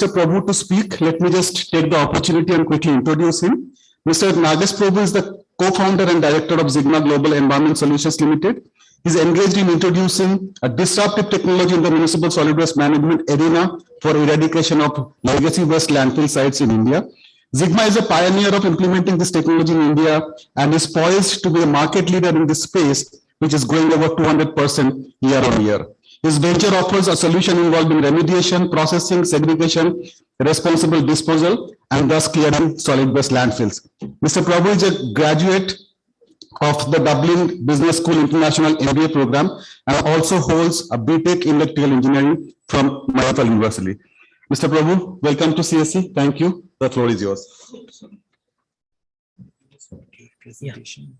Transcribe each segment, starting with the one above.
Prabhu to speak, let me just take the opportunity and quickly introduce him. Mr. Nagesh Prabhu is the co-founder and director of Sigma Global Environment Solutions Limited. He's engaged in introducing a disruptive technology in the municipal solid waste management arena for eradication of legacy waste landfill sites in India. Sigma is a pioneer of implementing this technology in India and is poised to be a market leader in this space, which is growing over 200% year on year. His venture offers a solution involving remediation, processing, segregation, responsible disposal, and thus clearing solid waste landfills. Mr. Prabhu is a graduate of the Dublin Business School International MBA program and also holds a BTech in Electrical Engineering from Mayapal University. Mr. Prabhu, welcome to CSC. Thank you. The floor is yours. Presentation.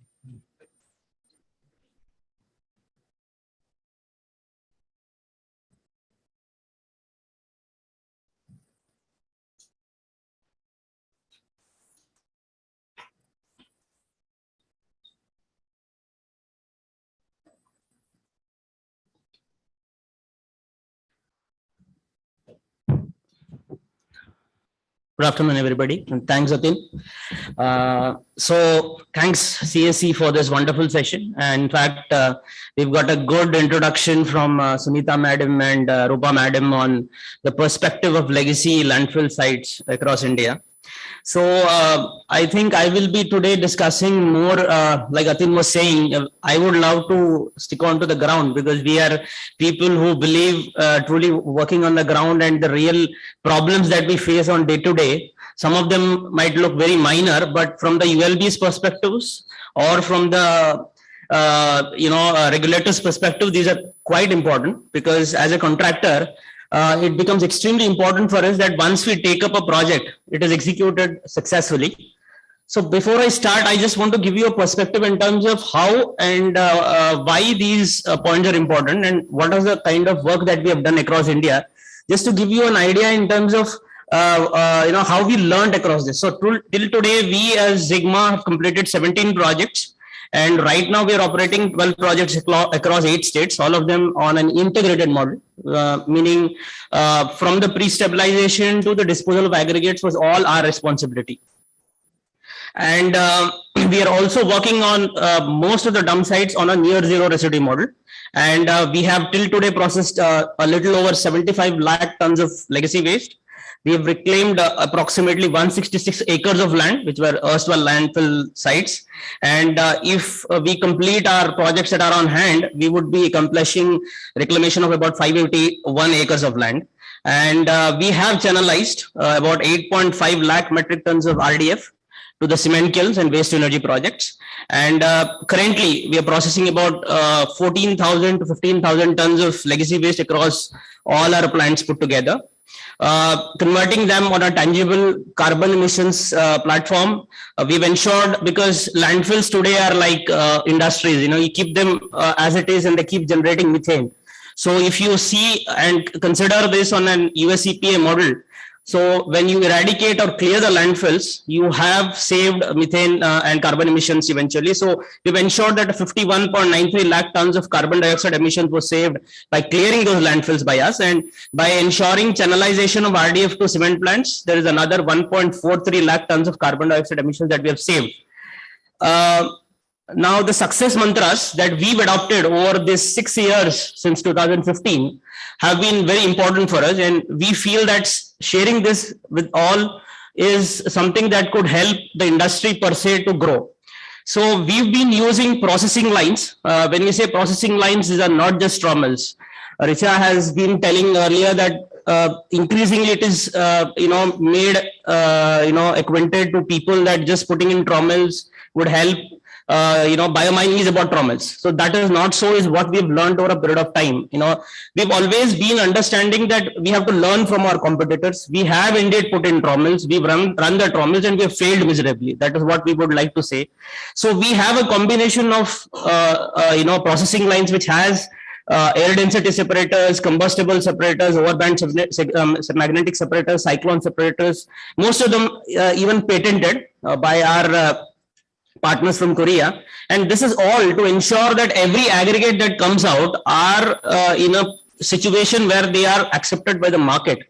Good afternoon, everybody, and thanks, Atin. So thanks, CSC, for this wonderful session. And in fact, we've got a good introduction from Sunita Madam and Rupa Madam on the perspective of legacy landfill sites across India. So I think I will be today discussing more, like Atin was saying, I would love to stick on to the ground because we are people who believe truly working on the ground and the real problems that we face on day to day. Some of them might look very minor, but from the ULB's perspectives or from the regulators' perspective, these are quite important because as a contractor, it becomes extremely important for us that once we take up a project, it is executed successfully. So before I start, I just want to give you a perspective in terms of how and why these points are important and what is the kind of work that we have done across India, just to give you an idea in terms of how we learned across this. So till today, we as Sigma have completed 17 projects. And right now we are operating 12 projects across 8 states, all of them on an integrated model, meaning from the pre-stabilization to the disposal of aggregates was all our responsibility. And we are also working on most of the dump sites on a near zero residue model. And we have till today processed a little over 75 lakh tons of legacy waste. We have reclaimed approximately 166 acres of land, which were erstwhile landfill sites. And if we complete our projects that are on hand, we would be accomplishing reclamation of about 581 acres of land. And we have channelized about 8.5 lakh metric tons of RDF to the cement kilns and waste to energy projects. And currently, we are processing about 14,000 to 15,000 tons of legacy waste across all our plants put together. Converting them on a tangible carbon emissions platform. We've ensured because landfills today are like industries, you keep them as it is and they keep generating methane. So if you see and consider this on an US EPA model, so when you eradicate or clear the landfills, you have saved methane and carbon emissions eventually. So we've ensured that 51.93 lakh tons of carbon dioxide emissions were saved by clearing those landfills by us. And by ensuring channelization of RDF to cement plants, there is another 1.43 lakh tons of carbon dioxide emissions that we have saved. Now, the success mantras that we've adopted over these 6 years since 2015 have been very important for us. And we feel that sharing this with all is something that could help the industry per se to grow. So we've been using processing lines. When we say processing lines, these are not just trommels. Richa has been telling earlier that increasingly it is, made, acquainted to people that just putting in trommels would help. Biomining is about trommels. So that is not so is what we've learned over a period of time. We've always been understanding that we have to learn from our competitors. We have indeed put in trommels. We've run the trommels and we have failed miserably. That is what we would like to say. So we have a combination of, processing lines, which has air density separators, combustible separators, overband magnetic separators, cyclone separators, most of them even patented by our partners from Korea. And this is all to ensure that every aggregate that comes out are in a situation where they are accepted by the market.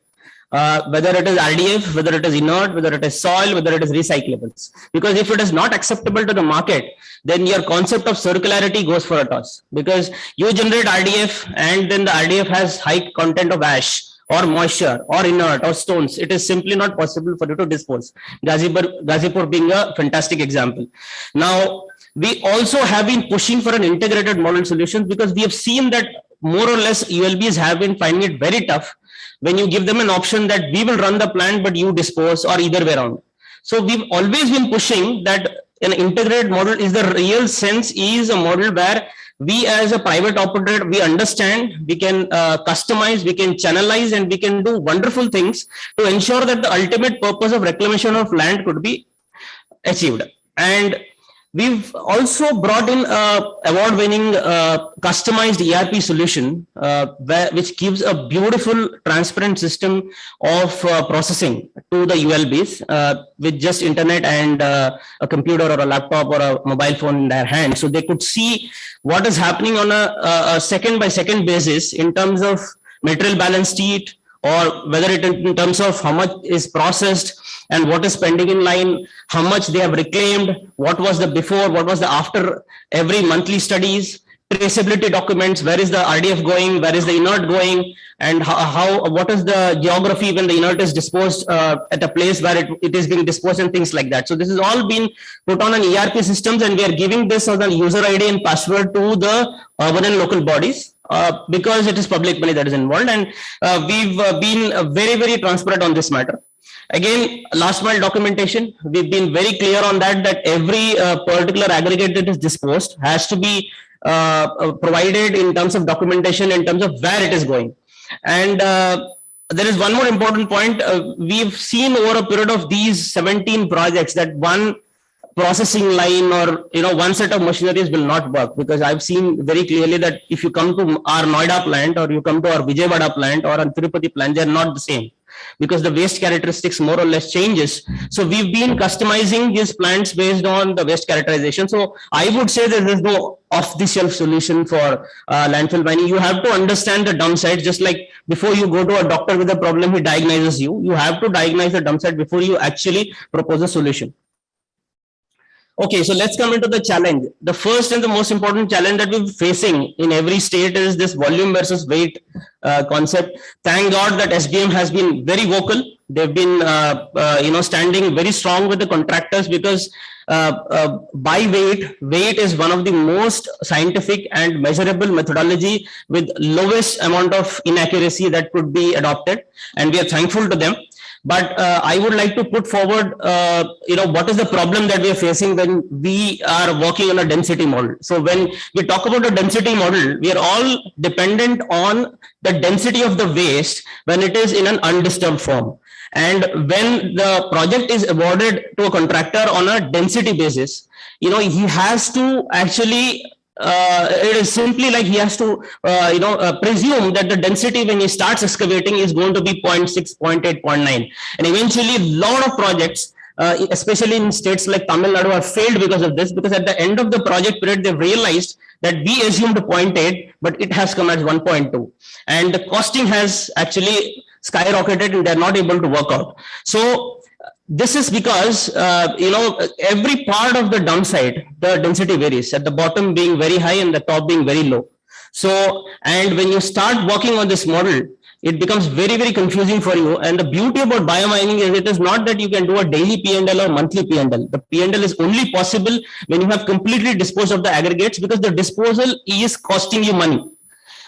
whether it is RDF, whether it is inert, whether it is soil, whether it is recyclables. Because if it is not acceptable to the market, then your concept of circularity goes for a toss. Because you generate RDF and then the RDF has high content of ash or moisture or inert or stones. It is simply not possible for you to dispose. Gazipur being a fantastic example. Now, we also have been pushing for an integrated model solution because we have seen that more or less ULBs have been finding it very tough when you give them an option that we will run the plant, but you dispose, or either way around. So we've always been pushing that an integrated model is the real sense is a model where we as a private operator, we understand, we can customize, we can channelize, and we can do wonderful things to ensure that the ultimate purpose of reclamation of land could be achieved. And we've also brought in award-winning customized ERP solution, which gives a beautiful, transparent system of processing to the ULBs with just internet and a computer or a laptop or a mobile phone in their hand. So they could see what is happening on a second-by-second basis in terms of material balance sheet, or whether it in terms of how much is processed and what is pending in line, how much they have reclaimed, what was the before, what was the after every monthly studies, traceability documents, where is the RDF going, where is the inert going, and what is the geography when the inert is disposed at a place where it is being disposed, and things like that. So this is all been put on an ERP systems, and we are giving this as a user ID and password to the urban and local bodies. Because it is public money that is involved, and we've been very, very transparent on this matter. Again, last mile documentation, we've been very clear on that, that every particular aggregate that is disposed has to be provided in terms of documentation, in terms of where it is going. And there is one more important point. We've seen over a period of these 17 projects that one processing line or one set of machineries will not work, because I've seen very clearly that if you come to our Noida plant or you come to our Vijayawada plant or our Tirupati plant, they're not the same, because the waste characteristics more or less changes. So we've been customizing these plants based on the waste characterization. So I would say that there's no off-the-shelf solution for landfill mining. You have to understand the dump site. Just like before you go to a doctor with a problem, he diagnoses you. You have to diagnose the dump site before you actually propose a solution. Okay, so let's come into the challenge. The first and the most important challenge that we're facing in every state is this volume versus weight concept. Thank God that SBM has been very vocal. They've been, standing very strong with the contractors, because by weight is one of the most scientific and measurable methodology with lowest amount of inaccuracy that could be adopted, and we are thankful to them. But I would like to put forward, what is the problem that we are facing when we are working on a density model. So when we talk about a density model, we are all dependent on the density of the waste when it is in an undisturbed form. And when the project is awarded to a contractor on a density basis, he has to actually it is simply like he has to presume that the density when he starts excavating is going to be 0.6, 0.8, 0.9, and eventually a lot of projects, especially in states like Tamil Nadu, have failed because of this, because at the end of the project period they've realized that we assumed 0.8, but it has come as 1.2, and the costing has actually skyrocketed and they're not able to work out. So this is because, every part of the dump site, the density varies, at the bottom being very high and the top being very low. So, and when you start working on this model, it becomes very, very confusing for you. And the beauty about biomining is it is not that you can do a daily P&L or monthly P&L. The P&L is only possible when you have completely disposed of the aggregates, because the disposal is costing you money.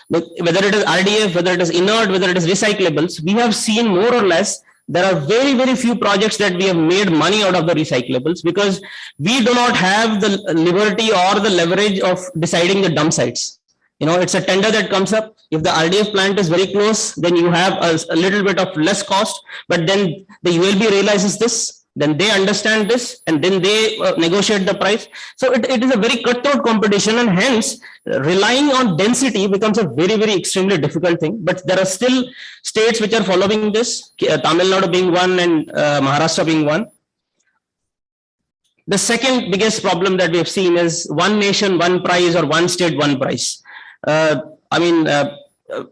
Whether it is RDF, whether it is inert, whether it is recyclables, we have seen more or less there are very, very few projects that we have made money out of the recyclables, because we do not have the liberty or the leverage of deciding the dump sites. It's a tender that comes up. If the RDF plant is very close, then you have a little bit of less cost, but then the ULB realizes this, then they understand this, and then they negotiate the price. So it is a very cutthroat competition, and hence relying on density becomes a very, very extremely difficult thing. But there are still states which are following this, Tamil Nadu being one and Maharashtra being one. The second biggest problem that we have seen is one nation, one price, or one state, one price.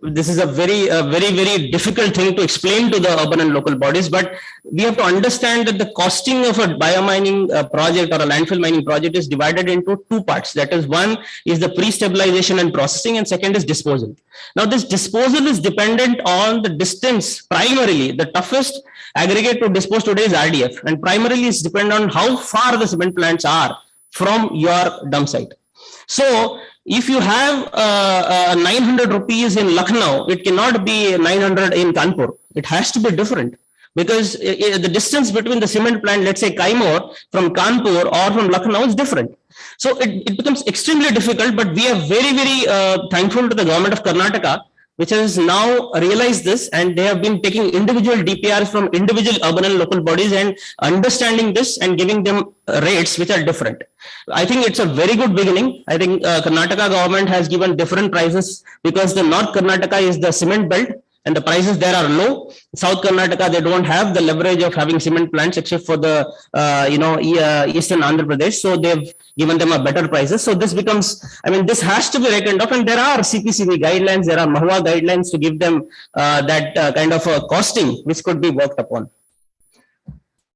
this is a very difficult thing to explain to the urban and local bodies, but we have to understand that the costing of a biomining project or a landfill mining project is divided into two parts. That is, one is the pre-stabilization and processing, and second is disposal. Now, this disposal is dependent on the distance. Primarily, the toughest aggregate to dispose today is RDF, and primarily it's dependent on how far the cement plants are from your dump site. So, if you have 900 rupees in Lucknow, it cannot be 900 in Kanpur. It has to be different, because the distance between the cement plant, let's say Kaimur, from Kanpur or from Lucknow is different. So it becomes extremely difficult, but we are very thankful to the government of Karnataka, which has now realized this, and they have been taking individual DPRs from individual urban and local bodies and understanding this and giving them rates which are different. I think it's a very good beginning. I think Karnataka government has given different prices, because the North Karnataka is the cement belt and the prices there are low. South Karnataka, they don't have the leverage of having cement plants except for the eastern Andhra Pradesh. So they've given them a better prices. So this becomes, I mean, this has to be reckoned of, and there are CPCB guidelines, there are Mahua guidelines to give them that kind of a costing which could be worked upon.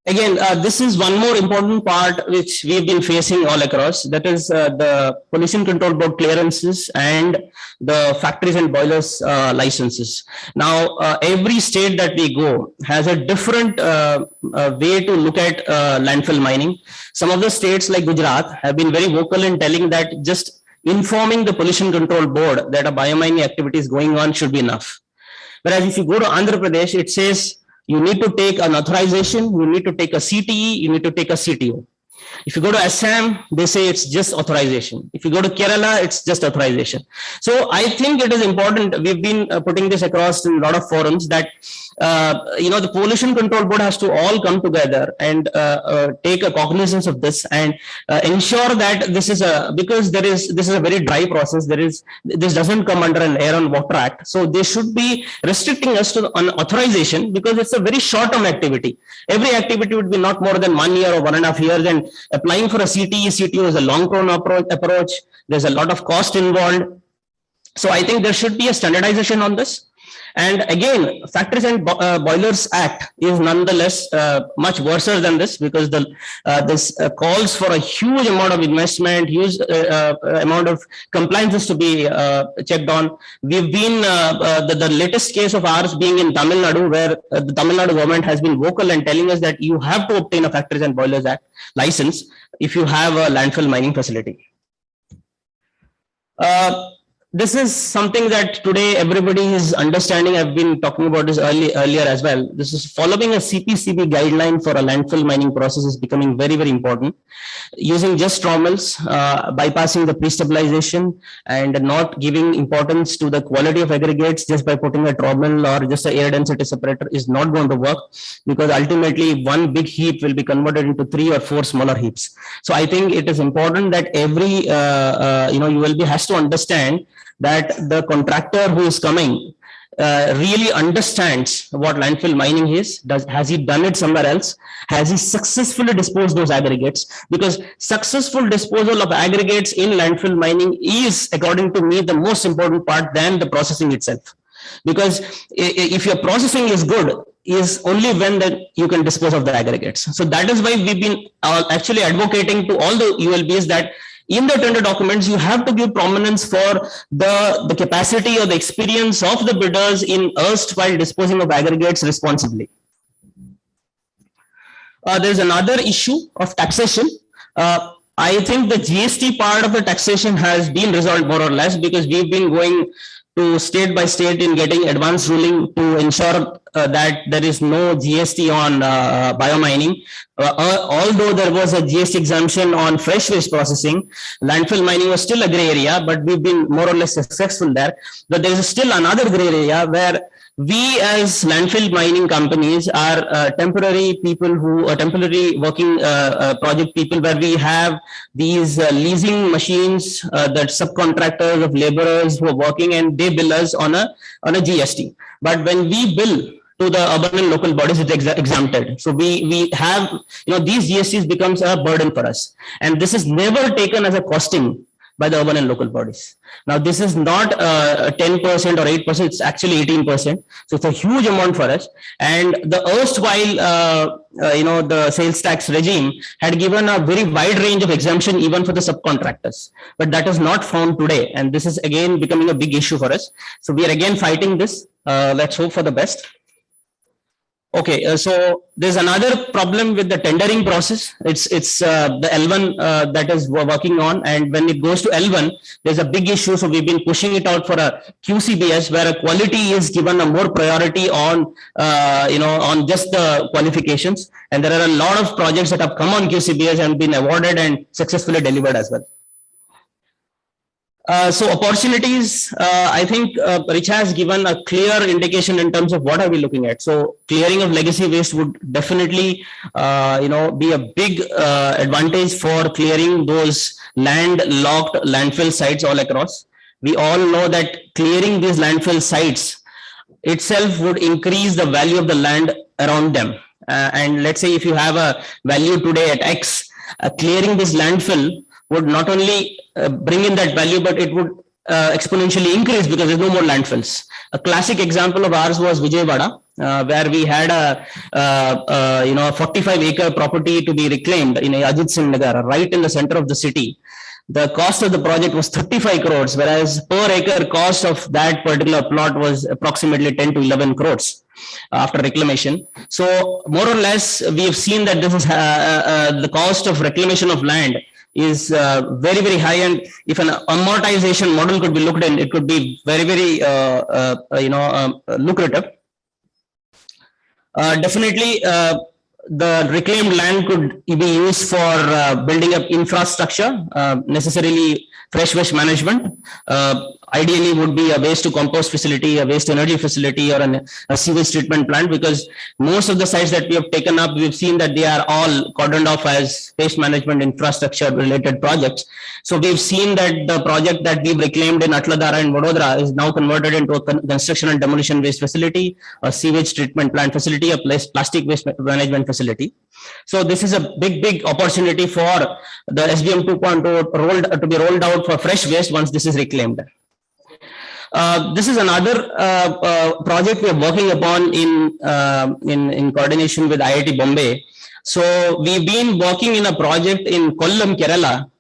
Again, this is one more important part which we've been facing all across. That is the Pollution Control Board clearances and the factories and boilers licenses. Now, every state that we go has a different way to look at landfill mining. Some of the states like Gujarat have been very vocal in telling that just informing the Pollution Control Board that a biomining activity is going on should be enough. Whereas if you go to Andhra Pradesh, it says you need to take an authorization, you need to take a CTE, you need to take a CTO. If you go to Assam, they say it's just authorization. If you go to Kerala, it's just authorization. So I think it is important. We've been putting this across in a lot of forums that the Pollution Control Board has to all come together and take a cognizance of this and ensure that this is because this is a very dry process. This doesn't come under an Air and Water Act. So they should be restricting us to an authorization, because it's a very short-term activity. Every activity would be not more than 1 year or 1.5 years, and applying for a CTE, CTO is a long-term approach. There's a lot of cost involved. So I think there should be a standardization on this. And again, Factories and Boilers Act is nonetheless much worse than this, because this calls for a huge amount of investment, huge amount of compliances to be checked on. We've been, the latest case of ours being in Tamil Nadu, where the Tamil Nadu government has been vocal and telling us that you have to obtain a Factories and Boilers Act license if you have a landfill mining facility. This is something that today everybody is understanding. I've been talking about this earlier as well. This is following a CPCB guideline for a landfill mining process is becoming very important. Using just straw mills, bypassing the pre-stabilization and not giving importance to the quality of aggregates just by putting a straw mill or just an air density separator is not going to work, because ultimately one big heap will be converted into 3 or 4 smaller heaps. So I think it is important that every ULB has to understand that the contractor who is coming really understands what landfill mining is. Has he done it somewhere else? Has he successfully disposed those aggregates? Because successful disposal of aggregates in landfill mining is, according to me, the most important part than the processing itself. Because if your processing is good, is only when that you can dispose of the aggregates. So that is why we've been actually advocating to all the ULBs that in the tender documents, you have to give prominence for the capacity or the experience of the bidders in erstwhile disposing of aggregates responsibly. There's another issue of taxation. I think the GST part of the taxation has been resolved more or less, because we've been going to state by state in getting advance ruling to ensure that there is no GST on biomining. Although there was a GST exemption on fresh waste processing, landfill mining was still a gray area, but we've been more or less successful there. But there is still another gray area where we as landfill mining companies are temporary people who are temporary working project people, where we have these leasing machines, that subcontractors of laborers who are working, and they bill us on a GST. But when we bill to the urban and local bodies, it's exempted. So we have, these GSTs becomes a burden for us. And this is never taken as a costing by the urban and local bodies. Now, this is not 10% or 8%, it's actually 18%. So it's a huge amount for us. And the erstwhile, the sales tax regime had given a very wide range of exemption even for the subcontractors. But that is not found today. And this is again becoming a big issue for us. So we are again fighting this. Let's hope for the best. Okay, so there's another problem with the tendering process. It's the L1 that is we're working on, and when it goes to L1, there's a big issue. So we've been pushing it out for a QCBS where a quality is given a more priority on on just the qualifications. And there are a lot of projects that have come on QCBS and been awarded and successfully delivered as well. So opportunities, I think Rich has given a clear indication in terms of what are we looking at. So clearing of legacy waste would definitely, be a big advantage for clearing those land-locked landfill sites all across. We all know that clearing these landfill sites itself would increase the value of the land around them. And let's say if you have a value today at X, clearing this landfill would not only bring in that value, but it would exponentially increase because there's no more landfills. A classic example of ours was Vijayawada, where we had a 45-acre property to be reclaimed in Ajit Singh Nagar, right in the center of the city. The cost of the project was 35 crores, whereas per acre cost of that particular plot was approximately 10 to 11 crores after reclamation. So more or less, we have seen that this is the cost of reclamation of land is very, very high. And if an amortization model could be looked in, it could be very, very, lucrative. Definitely, the reclaimed land could be used for building up infrastructure, necessarily fresh waste management. Ideally would be a waste to compost facility, a waste energy facility, or a sewage treatment plant, because most of the sites that we have taken up, we've seen that they are all cordoned off as waste management infrastructure related projects. So we've seen that the project that we've reclaimed in Atladara and Vadodara is now converted into a construction and demolition waste facility, a sewage treatment plant facility, a plastic waste management facility. So this is a big, big opportunity for the SBM 2.0 to be rolled out for fresh waste once this is reclaimed. This is another project we are working upon in coordination with IIT Bombay. So we've been working in a project in Kollam, Kerala,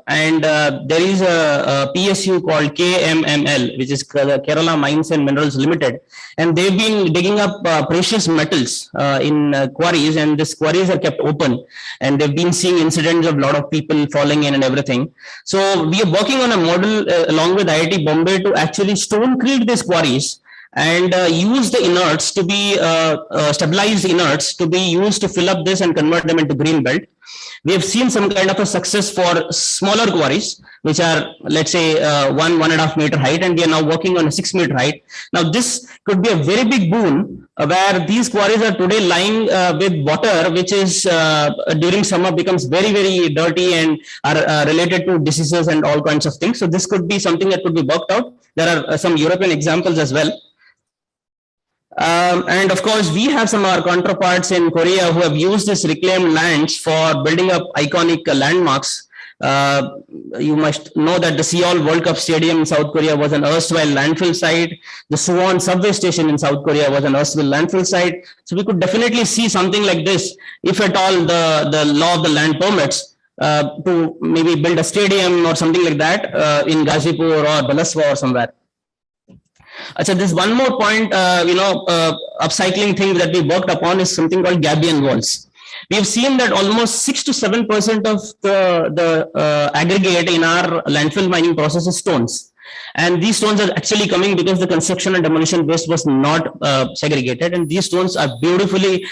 and there is a PSU called KMML, which is Kerala Mines and Minerals Limited, and they've been digging up precious metals in quarries, and these quarries are kept open, and they've been seeing incidents of a lot of people falling in and everything. So we are working on a model along with IIT Bombay to actually stone-crete these quarries and use the inerts to be stabilized inerts to be used to fill up this and convert them into green belt. We have seen some kind of a success for smaller quarries, which are, let's say, 1.5 meter height, and we are now working on a 6 meter height. Now, this could be a very big boon where these quarries are today lying with water, which is during summer becomes very, very dirty and are related to diseases and all kinds of things. So this could be something that could be worked out. There are some European examples as well. And of course, we have some of our counterparts in Korea who have used this reclaimed lands for building up iconic landmarks. You must know that the Seoul World Cup Stadium in South Korea was an erstwhile landfill site. The Suwon subway station in South Korea was an erstwhile landfill site. So we could definitely see something like this, if at all the law of the land permits, to maybe build a stadium or something like that in Gazipur or Balaswa or somewhere. So there's one more point, upcycling thing that we worked upon is something called gabion walls. We've seen that almost 6 to 7% of the aggregate in our landfill mining process is stones. And these stones are actually coming because the construction and demolition waste was not segregated. And these stones are beautifully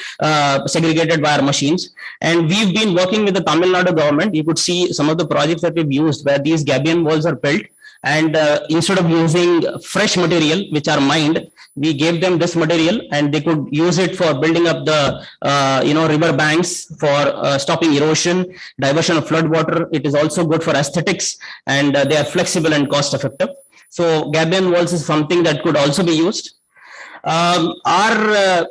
segregated by our machines. And we've been working with the Tamil Nadu government. You could see some of the projects that we've used where these gabion walls are built. And instead of using fresh material, which are mined, we gave them this material and they could use it for building up the, river banks, for stopping erosion, diversion of flood water. It is also good for aesthetics, and they are flexible and cost effective. So gabion walls is something that could also be used. Our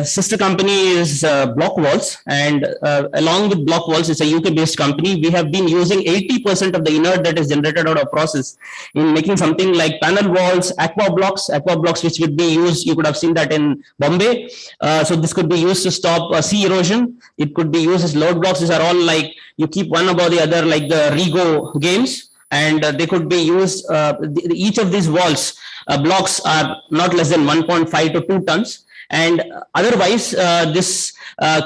sister company is Block Walls, and along with Block Walls, it's a UK-based company. We have been using 80% of the inert that is generated out of process in making something like panel walls, aqua blocks, which would be used. You could have seen that in Bombay. So this could be used to stop sea erosion. It could be used as load blocks. These are all like you keep one above the other, like the Rego games, and they could be used. Each of these walls blocks are not less than 1.5 to 2 tons. And otherwise, this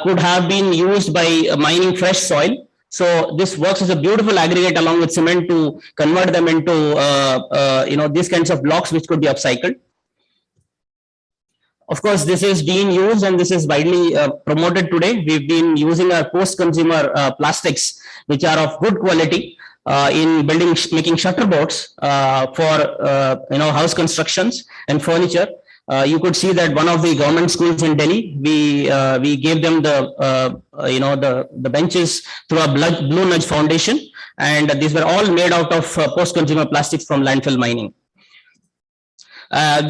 could have been used by mining fresh soil. So this works as a beautiful aggregate along with cement to convert them into these kinds of blocks which could be upcycled. Of course, this is being used and this is widely promoted today. We've been using our post-consumer plastics, which are of good quality, in making shutter boards for house constructions and furniture. You could see that one of the government schools in Delhi, we gave them the benches through a Blue Nudge Foundation, and these were all made out of post-consumer plastics from landfill mining.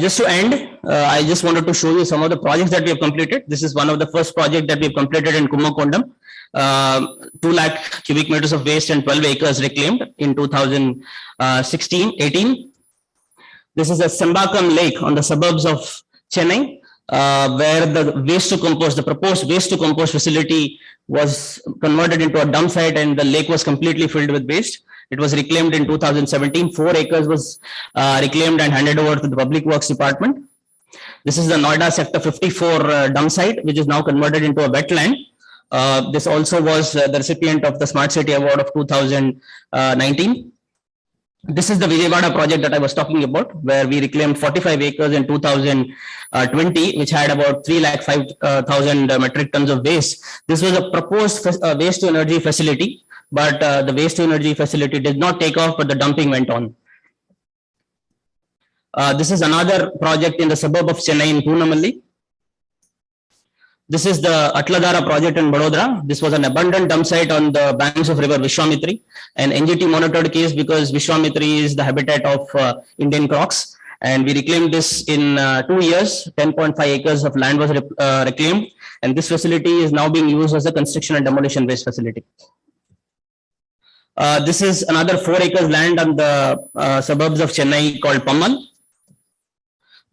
Just to end, I just wanted to show you some of the projects that we have completed. This is one of the first projects that we have completed in Kummakondam. 2 lakh cubic meters of waste and 12 acres reclaimed in 2016-18. This is a Sembakam Lake on the suburbs of Chennai, where the proposed waste to compost facility was converted into a dump site, and the lake was completely filled with waste. It was reclaimed in 2017. 4 acres was reclaimed and handed over to the Public Works Department. This is the Noida Sector 54 dump site, which is now converted into a wetland. This also was the recipient of the Smart City Award of 2019. This is the Vijayawada project that I was talking about, where we reclaimed 45 acres in 2020, which had about 305,000 metric tons of waste. This was a proposed waste to energy facility, but the waste to energy facility did not take off, but the dumping went on. This is another project in the suburb of Chennai in Poonamalli. This is the Atladara project in Vadodara. This was an abundant dump site on the banks of river Vishwamitri, an NGT monitored case because Vishwamitri is the habitat of Indian crocs. And we reclaimed this in 2 years. 10.5 acres of land was reclaimed. And this facility is now being used as a construction and demolition waste facility. This is another 4 acres land on the suburbs of Chennai called Pammal.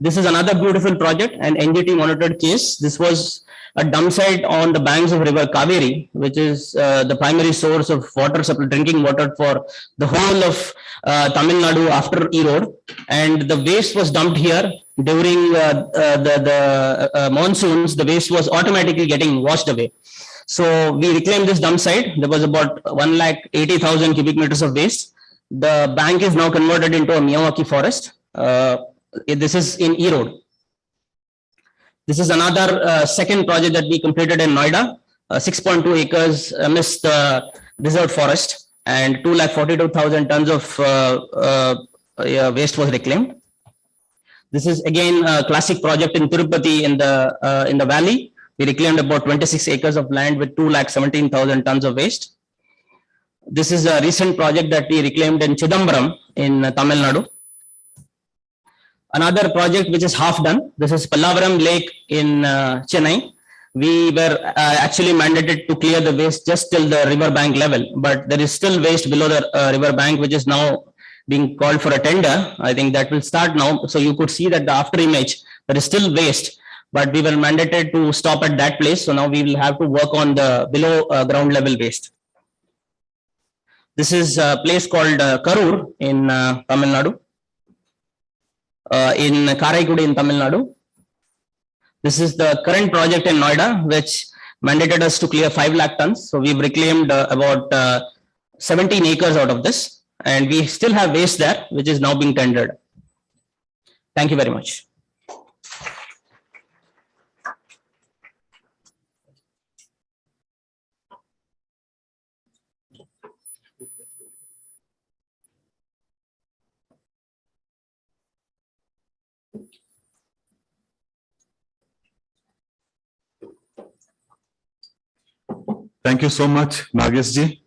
This is another beautiful project, an NGT monitored case. This was a dump site on the banks of river Kaveri, which is the primary source of water supply, drinking water for the whole of Tamil Nadu after erode. And the waste was dumped here during the monsoons. The waste was automatically getting washed away. So we reclaimed this dump site. There was about 180,000 cubic meters of waste. The bank is now converted into a Miyawaki forest. This is in erode. This is another second project that we completed in Noida. 6.2 acres amidst the reserve forest, and 242,000 tons of waste was reclaimed. This is again a classic project in Tirupati in the valley. We reclaimed about 26 acres of land with 217,000 tons of waste. This is a recent project that we reclaimed in Chidambaram in Tamil Nadu. Another project which is half done. This is Pallavaram Lake in Chennai. We were actually mandated to clear the waste just till the river bank level, but there is still waste below the river bank, which is now being called for a tender. I think that will start now. So you could see that the after image, there is still waste, but we were mandated to stop at that place. So now we will have to work on the below ground level waste. This is a place called Karur in Tamil Nadu. In Karaikudi in Tamil Nadu. This is the current project in Noida, which mandated us to clear 5 lakh tons. So we've reclaimed about 17 acres out of this, and we still have waste there, which is now being tendered. Thank you very much. Thank you so much, Nagesh ji.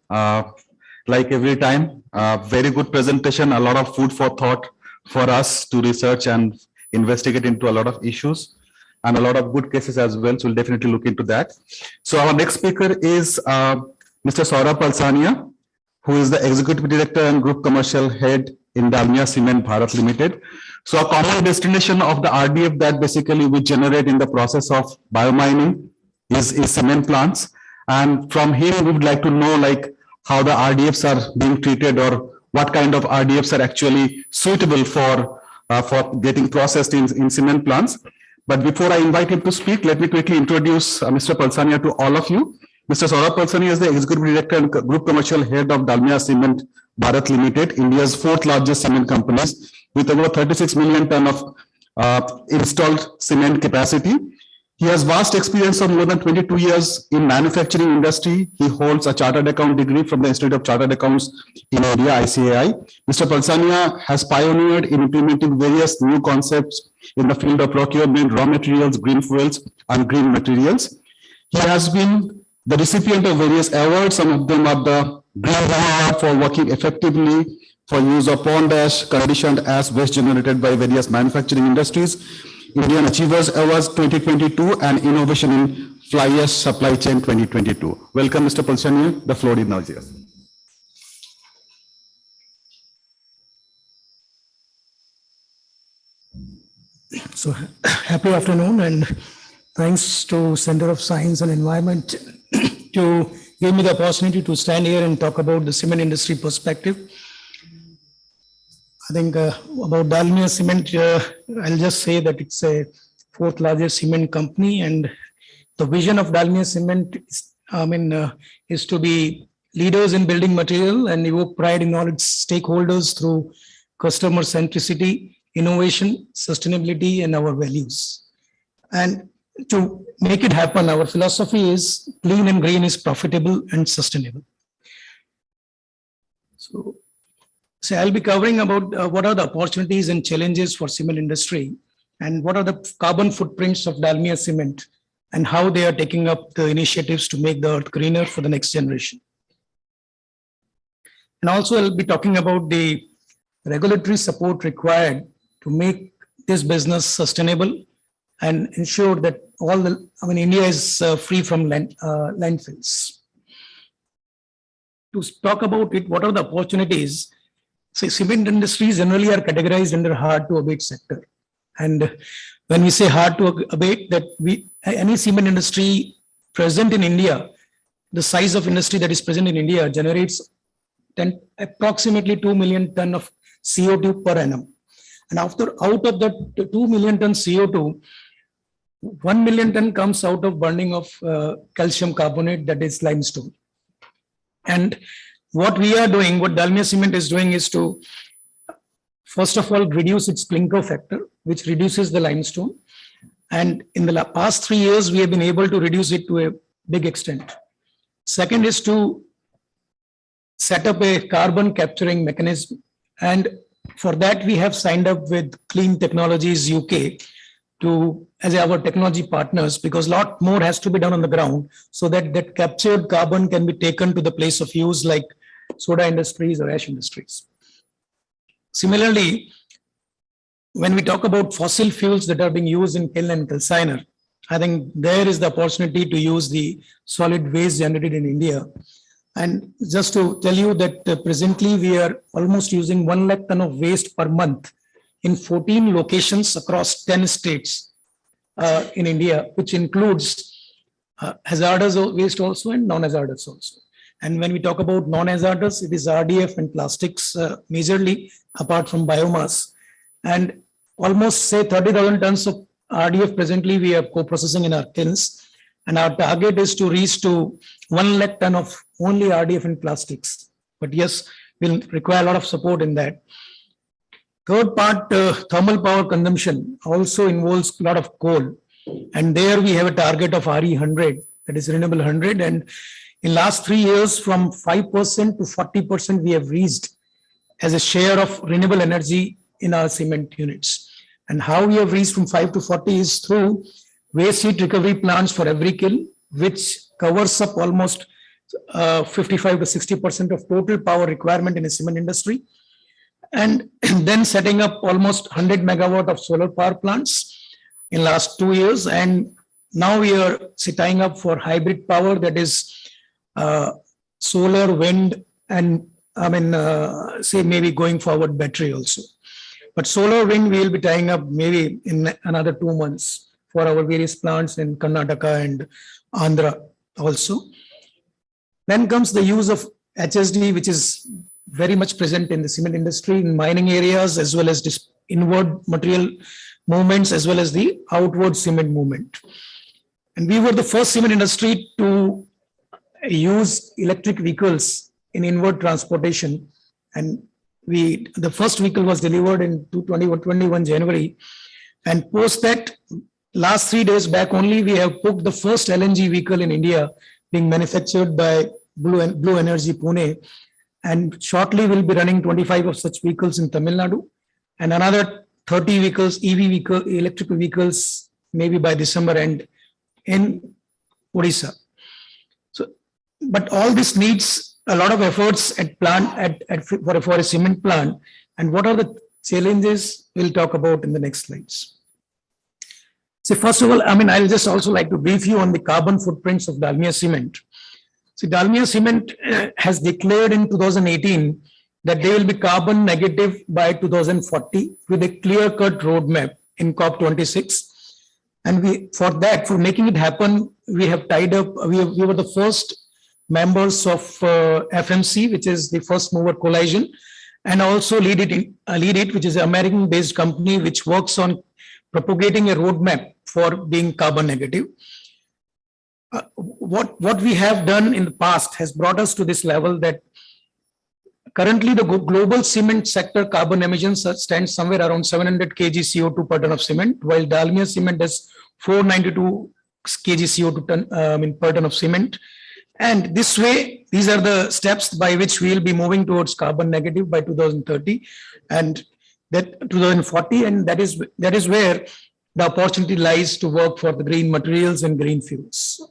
Like every time, very good presentation, a lot of food for thought for us to research and investigate into a lot of issues. and a lot of good cases as well. So we'll definitely look into that. So our next speaker is Mr. Saurabh Palsania, who is the Executive Director and Group Commercial Head in Dalmia Cement Bharat Limited. So a common destination of the RDF that basically we generate in the process of biomining is cement plants. And from him, we would like to know like how the RDFs are being treated or what kind of RDFs are actually suitable for getting processed in cement plants. But before I invite him to speak, let me quickly introduce Mr. Palsania to all of you. Mr. Saurabh Palsania is the Executive Director and Group Commercial Head of Dalmia Cement Bharat Limited, India's fourth largest cement companies, with over 36 million ton of installed cement capacity. He has vast experience of more than 22 years in manufacturing industry. He holds a chartered account degree from the Institute of Chartered Accounts in India, ICAI. Mr. Palsania has pioneered in implementing various new concepts in the field of procurement, raw materials, green fuels, and green materials. He has been the recipient of various awards. Some of them are the Green Award for working effectively for use of pond ash conditioned as waste generated by various manufacturing industries, Indian Achievers Awards 2022, and Innovation in Fly Ash Supply Chain 2022. Welcome, Mr. Palsania. The floor is now yours. So happy afternoon, and thanks to Center of Science and Environment to give me the opportunity to stand here and talk about the cement industry perspective. I think about Dalmia Cement, I'll just say that it's a fourth largest cement company, and the vision of Dalmia Cement is to be leaders in building material and evoke pride in all its stakeholders through customer centricity, innovation, sustainability, and our values. And to make it happen, our philosophy is clean and green is profitable and sustainable. So I'll be covering about what are the opportunities and challenges for cement industry, and what are the carbon footprints of Dalmia Cement, and how they are taking up the initiatives to make the earth greener for the next generation. And also I'll be talking about the regulatory support required to make this business sustainable and ensure that India is free from landfills. To talk about it, what are the opportunities? So cement industries generally are categorized under hard to abate sector. And when we say hard to abate, that any cement industry present in India, the size of industry that is present in India generates approximately 2 million ton of CO2 per annum. And out of that 2 million ton CO2, 1 million ton comes out of burning of calcium carbonate, that is limestone. And what we are doing, what Dalmia Cement is doing, is to, first of all, reduce its clinker factor, which reduces the limestone. And in the past 3 years, we have been able to reduce it to a big extent. Second is to set up a carbon capturing mechanism. And for that, we have signed up with Clean Technologies UK as our technology partners, because a lot more has to be done on the ground so that that captured carbon can be taken to the place of use, like soda industries or ash industries. Similarly, when we talk about fossil fuels that are being used in kiln and calciner, I think there is the opportunity to use the solid waste generated in India. And just to tell you that presently we are almost using 1 lakh ton of waste per month in 14 locations across 10 states in India, which includes hazardous waste also and non-hazardous also. And when we talk about non-hazardous, it is RDF and plastics majorly, apart from biomass. And almost say 30,000 tons of RDF presently we are co-processing in our kilns. And our target is to reach to 1 lakh ton of only RDF and plastics. But yes, we'll require a lot of support in that. Third part, thermal power consumption also involves a lot of coal. And there we have a target of RE 100, that is renewable 100. And in last 3 years, from 5% to 40%, we have reached as a share of renewable energy in our cement units. And how we have reached from 5 to 40 is through waste heat recovery plants for every kiln, which covers up almost 55 to 60% of total power requirement in the cement industry. And then setting up almost 100 megawatt of solar power plants in last 2 years. And now we are tying up for hybrid power, that is solar, wind, and say maybe going forward battery also. But solar wind, we will be tying up maybe in another 2 months for our various plants in Karnataka and Andhra also. Then comes the use of HSD, which is very much present in the cement industry, in mining areas, as well as this inward material movements, as well as the outward cement movement. And we were the first cement industry to use electric vehicles in inward transportation. And the first vehicle was delivered in 21 January. And post that, last 3 days back only, we have booked the first LNG vehicle in India being manufactured by Blue Energy Pune. And shortly we'll be running 25 of such vehicles in Tamil Nadu and another 30 vehicles, electrical vehicles, maybe by December end in Odisha. So, but all this needs a lot of efforts at for a cement plant. And what are the challenges we'll talk about in the next slides. So first of all, I'll just also like to brief you on the carbon footprints of Dalmia Cement. So Dalmia Cement has declared in 2018 that they will be carbon negative by 2040 with a clear-cut roadmap in COP26. And for making it happen, we have tied up, we were the first members of FMC, which is the first mover coalition, and also Lead It, which is an American-based company which works on propagating a roadmap for being carbon negative. What we have done in the past has brought us to this level that currently the global cement sector carbon emissions stands somewhere around 700 kg CO2 per ton of cement, while Dalmia Cement has 492 kg CO2 per ton of cement. And this way, these are the steps by which we will be moving towards carbon negative by 2030 and that 2040, and that is where the opportunity lies to work for the green materials and green fuels.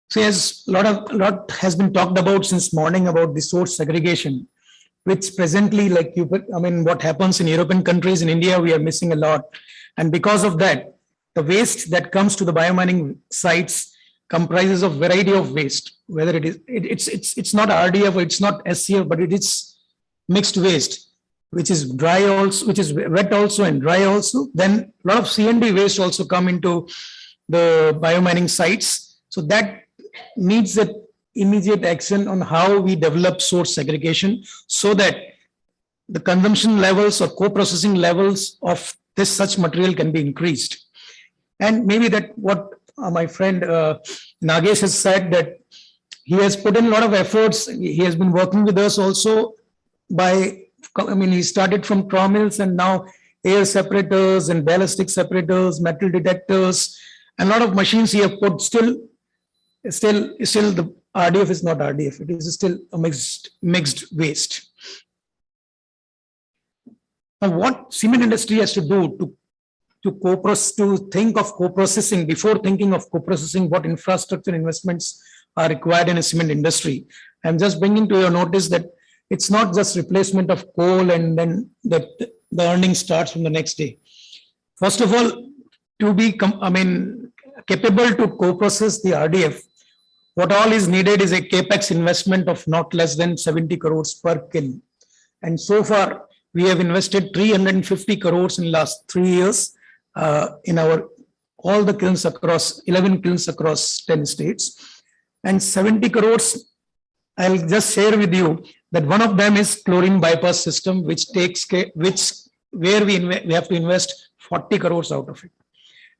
So as a lot has been talked about since morning about the source segregation, which presently, what happens in European countries, in India, we are missing a lot. And because of that, the waste that comes to the biomining sites comprises of variety of waste, whether it's not RDF or it's not SCF, but it is mixed waste, which is dry also, which is wet also and dry also. Then a lot of C&D waste also come into the biomining sites. So that needs an immediate action on how we develop source segregation so that the consumption levels or co-processing levels of such material can be increased. And maybe that what my friend Nagesh has said, that he has put in a lot of efforts. He has been working with us also he started from trommels and now air separators and ballistic separators, metal detectors, and a lot of machines he have put. Still the RDF is not RDF. It is still a mixed waste. Now, what cement industry has to do to think of co-processing, before thinking of co-processing, what infrastructure investments are required in a cement industry? I'm just bringing to your notice that it's not just replacement of coal and then the earning starts from the next day. First of all, to be capable to co-process the RDF, what all is needed is a capex investment of not less than 70 crores per kiln. And so far, we have invested 350 crores in the last 3 years in all the kilns across 11 kilns across 10 states. And 70 crores, I'll just share with you that one of them is chlorine bypass system, where we have to invest 40 crores out of it.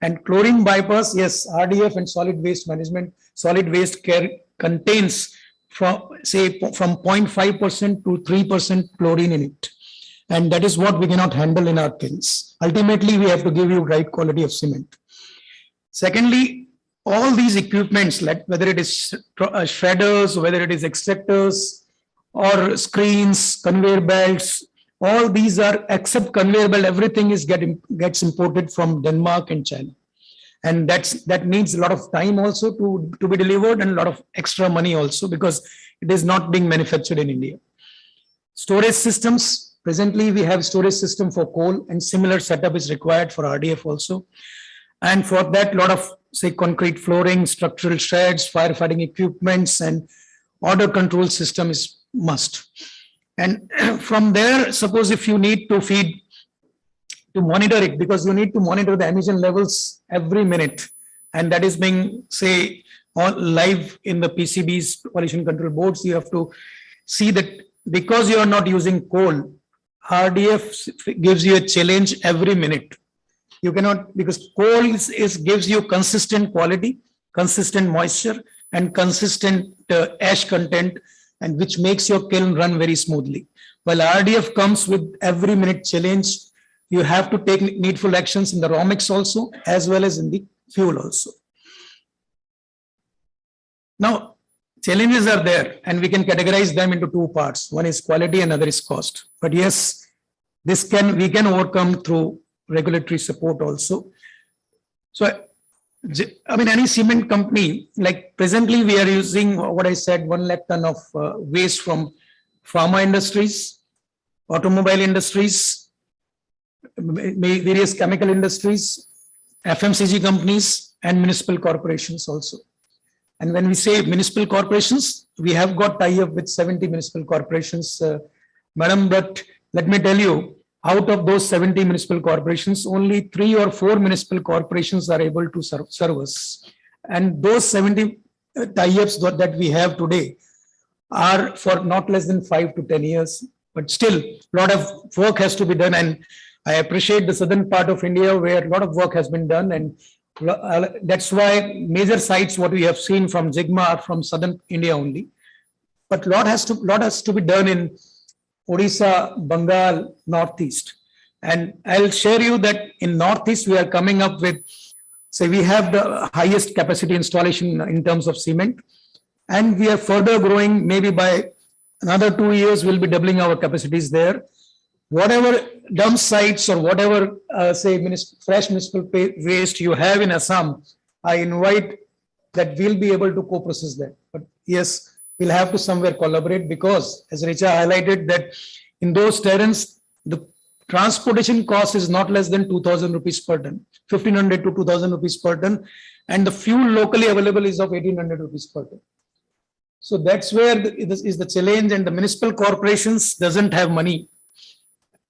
And chlorine bypass, yes, RDF and solid waste management, solid waste care contains from 0.5% to 3% chlorine in it. And that is what we cannot handle in our kilns. Ultimately, we have to give you right quality of cement. Secondly, all these equipments, like whether it is shredders, whether it is extractors or screens, conveyor belts, all these are, except conveyor belt, everything gets imported from Denmark and China. And that needs a lot of time also to be delivered and a lot of extra money also because it is not being manufactured in India. Storage systems, Presently, we have storage system for coal, and similar setup is required for RDF also. And for that, lot of say concrete flooring, structural sheds, firefighting equipments, and order control system is must. And from there, suppose if you need to feed, to monitor it, because you need to monitor the emission levels every minute, and that is being say on live in the PCBs, pollution control boards. You have to see that because you are not using coal, RDF gives you a challenge every minute. You cannot, because coal gives you consistent quality, consistent moisture, and consistent ash content, and which makes your kiln run very smoothly. While RDF comes with every minute challenge, you have to take needful actions in the raw mix also, as well as in the fuel also. Now, challenges are there, and we can categorize them into two parts. One is quality, and other is cost. But yes, we can overcome through regulatory support also. So, I mean, any cement company, like presently we are using what I said, 1 lakh ton of waste from pharma industries, automobile industries, various chemical industries, FMCG companies, and municipal corporations also. And when we say municipal corporations, we have got tie-up with 70 municipal corporations, madam, but let me tell you, out of those 70 municipal corporations, only 3 or 4 municipal corporations are able to serve us. And those 70 tie-ups that we have today are for not less than 5 to 10 years. But still, a lot of work has to be done. And I appreciate the southern part of India where a lot of work has been done. And that's why major sites, what we have seen from Jigma, are from southern India only. But lot has to be done in Odisha, Bengal, Northeast. And I'll share you that in Northeast, we are coming up with, say, we have the highest capacity installation in terms of cement. And we are further growing, maybe by another 2 years, we'll be doubling our capacities there. Whatever dump sites or whatever, say, fresh municipal waste you have in Assam, I invite that we'll be able to co-process that. But yes, we'll have to somewhere collaborate, because as Richa highlighted that in those terrains, the transportation cost is not less than 2,000 rupees per ton, 1,500 to 2,000 rupees per ton. And the fuel locally available is of 1,800 rupees per ton. So that's where is the challenge, and the municipal corporations doesn't have money.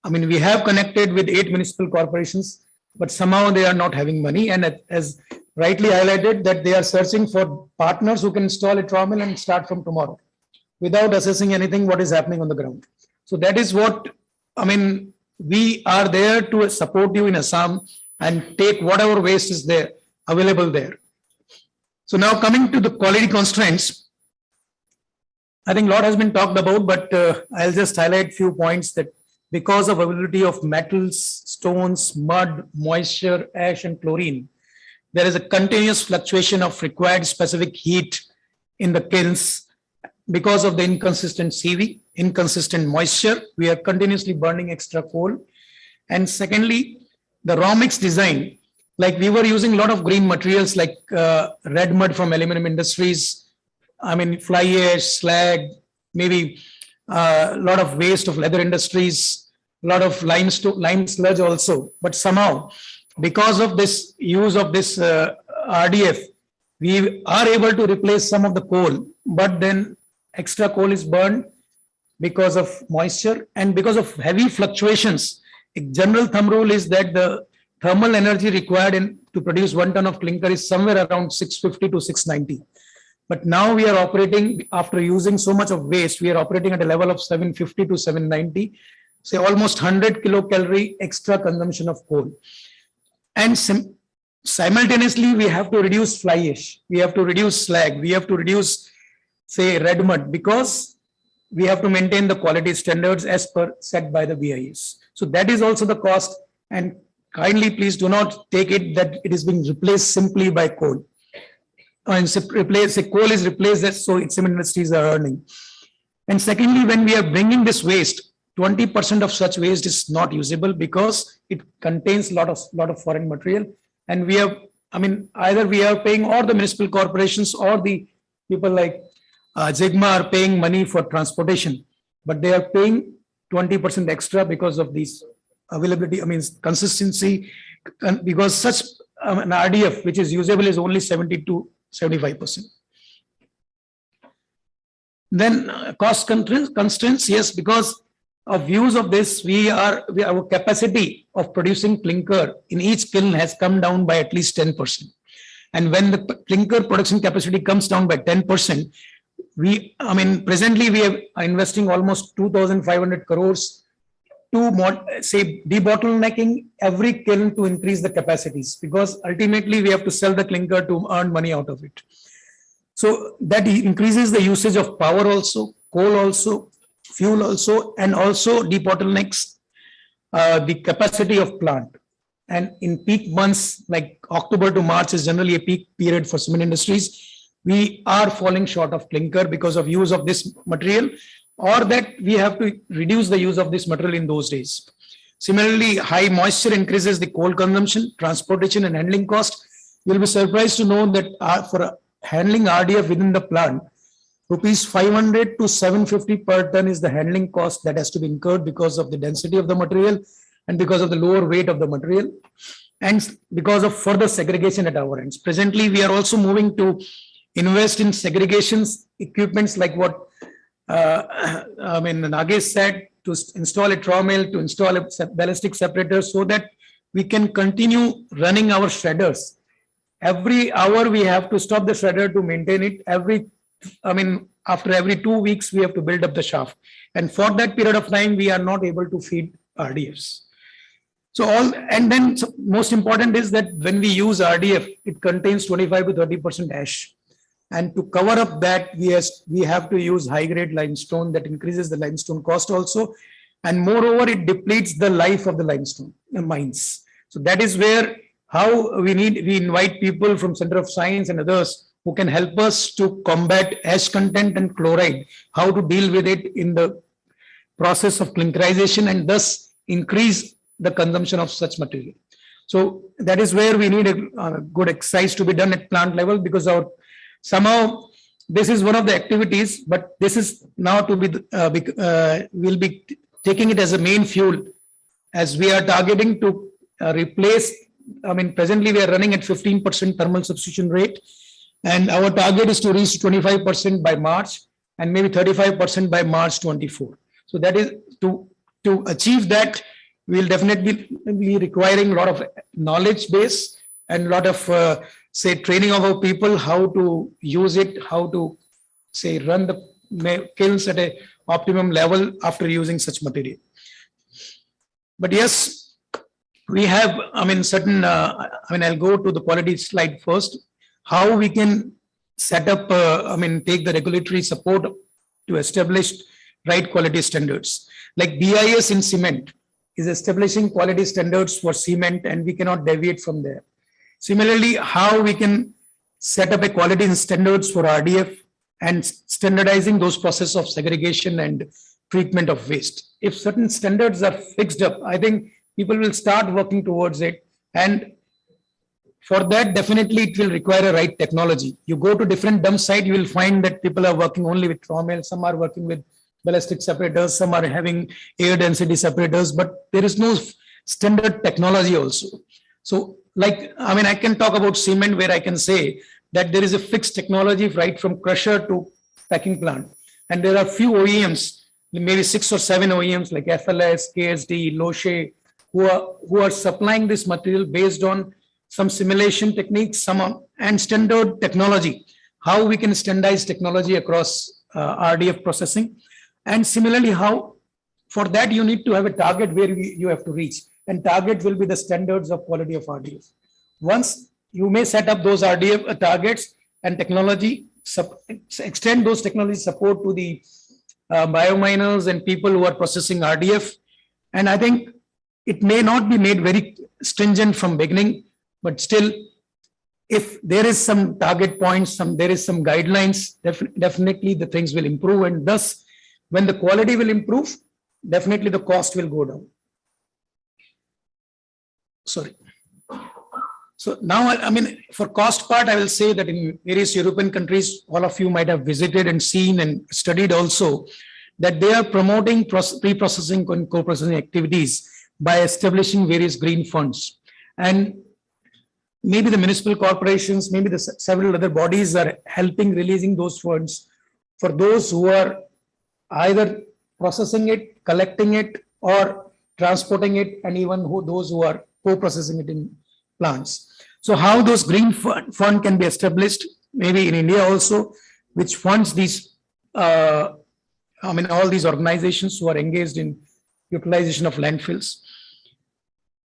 I mean, we have connected with 8 municipal corporations, but somehow they are not having money. And as rightly highlighted, that they are searching for partners who can install a raw mill and start from tomorrow without assessing anything what is happening on the ground. So that is what, I mean, we are there to support you in Assam and take whatever waste is there, available there. So now coming to the quality constraints, I think a lot has been talked about, but I'll just highlight few points that because of availability of metals, stones, mud, moisture, ash, and chlorine, there is a continuous fluctuation of required specific heat in the kilns. Because of the inconsistent CV, inconsistent moisture, we are continuously burning extra coal. And secondly, the raw mix design, like we were using a lot of green materials like red mud from aluminum industries, I mean, fly ash, slag, maybe a lot of waste of leather industries, a lot of lime sludge also. But somehow, because of this use of this RDF, we are able to replace some of the coal, but then extra coal is burned because of moisture and because of heavy fluctuations. A general thumb rule is that the thermal energy required to produce 1 ton of clinker is somewhere around 650 to 690. But now we are operating, after using so much of waste, we are operating at a level of 750 to 790, say almost 100 kilocalorie extra consumption of coal. And simultaneously, we have to reduce fly ash, we have to reduce slag, we have to reduce, say, red mud, because we have to maintain the quality standards as per set by the BIS. So that is also the cost. And kindly, please do not take it that it is being replaced simply by coal. And coal is replaced, so cement industries are earning. And secondly, when we are bringing this waste, 20% of such waste is not usable because it contains a lot of foreign material. And we have, I mean, either we are paying, or the municipal corporations or the people like Jigma are paying money for transportation, but they are paying 20% extra because of these availability, I mean, consistency, because such an RDF which is usable is only 70 to 75%. Then cost constraints, yes, because of use of this, our capacity of producing clinker in each kiln has come down by at least 10%. And when the clinker production capacity comes down by 10%, presently we are investing almost 2,500 crores to say debottlenecking every kiln to increase the capacities, because ultimately we have to sell the clinker to earn money out of it. So that increases the usage of power also, coal also, fuel also, and also debottlenecks the capacity of plant. And in peak months like October to March is generally a peak period for cement industries, we are falling short of clinker because of use of this material, or that we have to reduce the use of this material in those days. Similarly, high moisture increases the coal consumption, transportation and handling cost. You'll be surprised to know that for handling RDF within the plant, rupees 500 to 750 per ton is the handling cost that has to be incurred because of the density of the material and because of the lower weight of the material and because of further segregation at our ends. Presently, we are also moving to invest in segregations equipments like what Nagesh said, to install a traw mill, to install a ballistic separator, so that we can continue running our shredders. Every hour we have to stop the shredder to maintain it. After every 2 weeks, we have to build up the shaft. And for that period of time, we are not able to feed RDFs. Most important is that when we use RDF, it contains 25 to 30% ash. And to cover up that, we have to use high grade limestone that increases the limestone cost also. And moreover, it depletes the life of the limestone mines. So that is where we invite people from Center of Science and others who can help us to combat ash content and chloride, how to deal with it in the process of clinkerization and thus increase the consumption of such material. So that is where we need a good exercise to be done at plant level, because somehow this is one of the activities, but this is now to be, we'll be taking it as a main fuel as we are targeting to replace. Presently we are running at 15% thermal substitution rate, and our target is to reach 25% by March and maybe 35% by March 24. So that is to achieve that, we'll definitely be requiring a lot of knowledge base and a lot of training of our people, how to use it, how to run the kilns at a optimum level after using such material. But yes, we have, certain, I'll go to the quality slide first, how we can set up, take the regulatory support to establish right quality standards. Like BIS in cement is establishing quality standards for cement, and we cannot deviate from there. Similarly, how we can set up a quality standards for RDF and standardizing those processes of segregation and treatment of waste. If certain standards are fixed up, I think people will start working towards it. And for that, definitely it will require a right technology. You go to different dump site, you will find that people are working only with traw mill, some are working with ballistic separators, some are having air density separators, but there is no standard technology also. So I can talk about cement where I can say that there is a fixed technology right from crusher to packing plant. And there are few OEMs, maybe 6 or 7 OEMs like FLS, KSD, Loche, who are supplying this material based on some simulation techniques, and standard technology, how we can standardize technology across RDF processing. And similarly, how for that you need to have a target where you have to reach, and target will be the standards of quality of RDF. Once you may set up those RDF targets and technology, extend those technology support to the biominers and people who are processing RDF. And I think it may not be made very stringent from beginning, but still, if there is some target points, there is some guidelines, definitely the things will improve. And thus, when the quality will improve, definitely the cost will go down. Sorry. So now, for cost part, I will say that in various European countries, all of you might have visited and seen and studied also, that they are promoting pre-processing and co-processing activities by establishing various green funds. And maybe the municipal corporations, maybe the several other bodies are helping releasing those funds for those who are either processing it, collecting it, or transporting it, and even those who are co-processing it in plants. So how those green fund can be established, maybe in India also, which funds these, all these organizations who are engaged in utilization of landfills.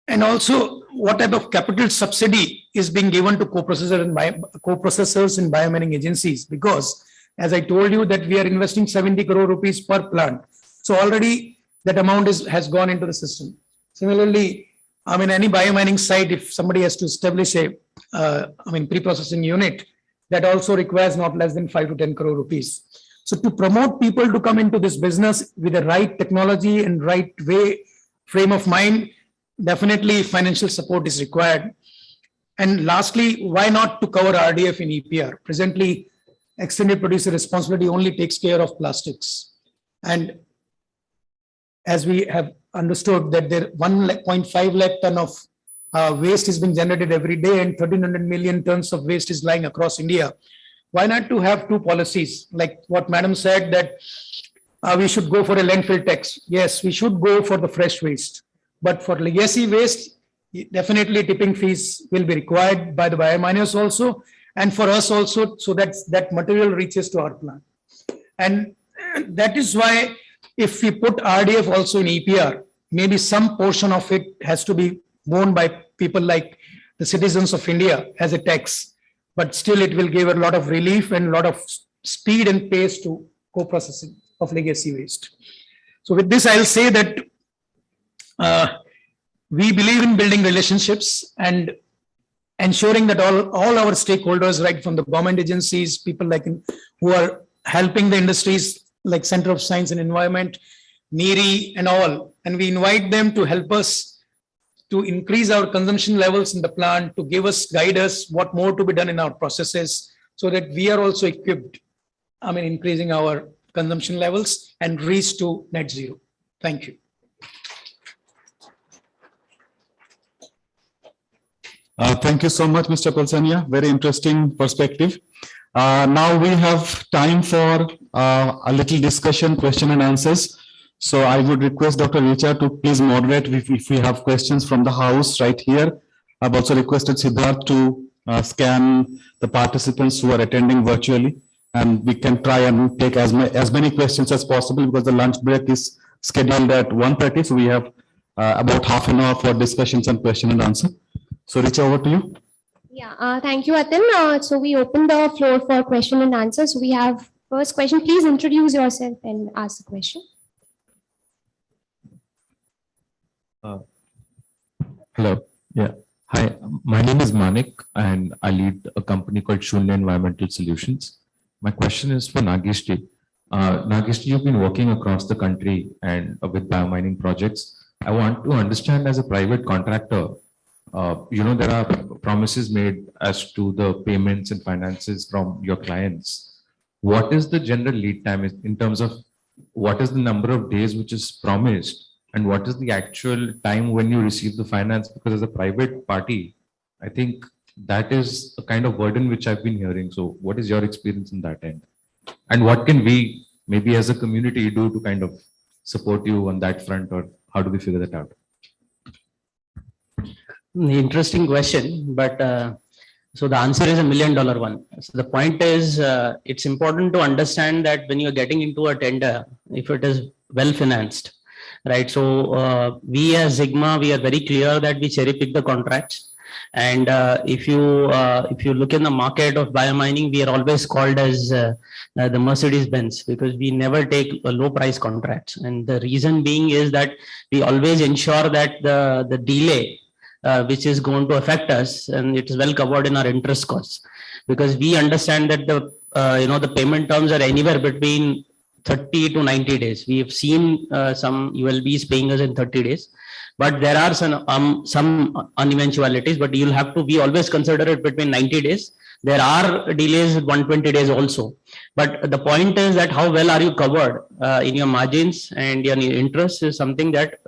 And also what type of capital subsidy is being given to co-processors and biomining agencies, because as I told you that we are investing 70 crore rupees per plant. So already that amount has gone into the system. Similarly, any biomining site, if somebody has to establish a, pre-processing unit, that also requires not less than 5 to 10 crore rupees. So to promote people to come into this business with the right technology and right frame of mind, definitely financial support is required. And lastly, why not to cover RDF in EPR? Presently, extended producer responsibility only takes care of plastics. And as we have understood that there 1.5 lakh ton of waste is being generated every day, and 1,300 million tons of waste is lying across India. Why not to have two policies, like what Madam said, that we should go for a landfill tax? Yes, we should go for the fresh waste. But for legacy waste, definitely tipping fees will be required by the biominers also, and for us also, so that that material reaches to our plant. And that is why if we put RDF also in EPR, maybe some portion of it has to be borne by people like the citizens of India as a tax, but still it will give a lot of relief and a lot of speed and pace to co-processing of legacy waste. So with this, I'll say that we believe in building relationships and ensuring that all our stakeholders, right from the government agencies, people like who are helping the industries like Center of Science and Environment, NEERI and all, and we invite them to help us to increase our consumption levels in the plant, to guide us what more to be done in our processes, so that we are also equipped, increasing our consumption levels and reach to net zero. Thank you. Thank you so much, Mr. Palsania. Very interesting perspective. Now we have time for a little discussion, question and answers. So I would request Dr. Richa to please moderate if we have questions from the house right here. I've also requested Siddharth to scan the participants who are attending virtually, and we can try and take as many questions as possible, because the lunch break is scheduled at 1:30. So we have about half an hour for discussions and question and answer. So Richa, over to you. Yeah, thank you, Atin. So we open the floor for question and answer. So we have first question. Please introduce yourself and ask the question. Hello. Yeah. Hi, my name is Manik and I lead a company called Shunya Environmental Solutions. My question is for Nagesh ji. Nagesh ji, you've been working across the country and with biomining projects. I want to understand, as a private contractor, there are promises made as to the payments and finances from your clients. What is the general lead time in terms of what is the number of days which is promised, and what is the actual time when you receive the finance? Because as a private party, I think that is a kind of burden which I've been hearing. So what is your experience in that end? And what can we maybe as a community do to kind of support you on that front, or how do we figure that out? Interesting question, but so the answer is $1 million one. So the point is, it's important to understand that when you're getting into a tender, if it is well financed, right? So we as Sigma, we are very clear that we cherry pick the contracts. And if you look in the market of biomining, we are always called as the Mercedes Benz, because we never take a low price contracts. And the reason being is that we always ensure that the delay which is going to affect us, and it is well covered in our interest costs, because we understand that the payment terms are anywhere between 30 to 90 days. We have seen some ULBs paying us in 30 days, but there are some uneventualities, but we always consider it between 90 days. There are delays with 120 days also. But the point is that how well are you covered in your margins and your interest is something that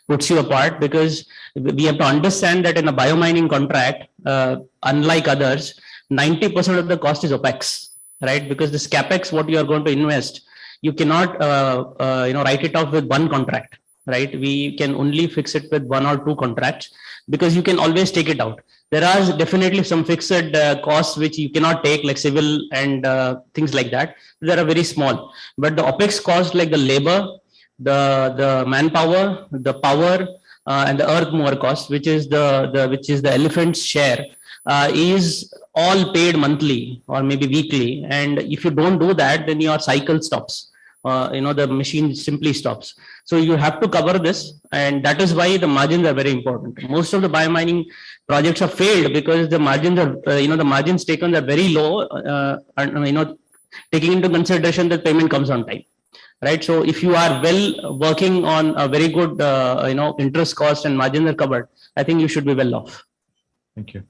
puts you apart, because we have to understand that in a biomining contract, unlike others, 90% of the cost is OPEX, right? Because this CAPEX, what you are going to invest, you cannot write it off with one contract, right? We can only fix it with 1 or 2 contracts, because you can always take it out. There are definitely some fixed costs which you cannot take, like civil and things like that. They are very small, but the OPEX cost, like the labor, the manpower, the power, and the earth mover cost, which is the elephant's share, is all paid monthly or maybe weekly. And if you don't do that, then your cycle stops. The machine simply stops. So you have to cover this, and that is why the margins are very important. Most of the biomining projects have failed because the margins are, the margins taken are very low, and taking into consideration that payment comes on time, right? So if you are well working on a very good, interest cost and margins are covered, I think you should be well off. Thank you.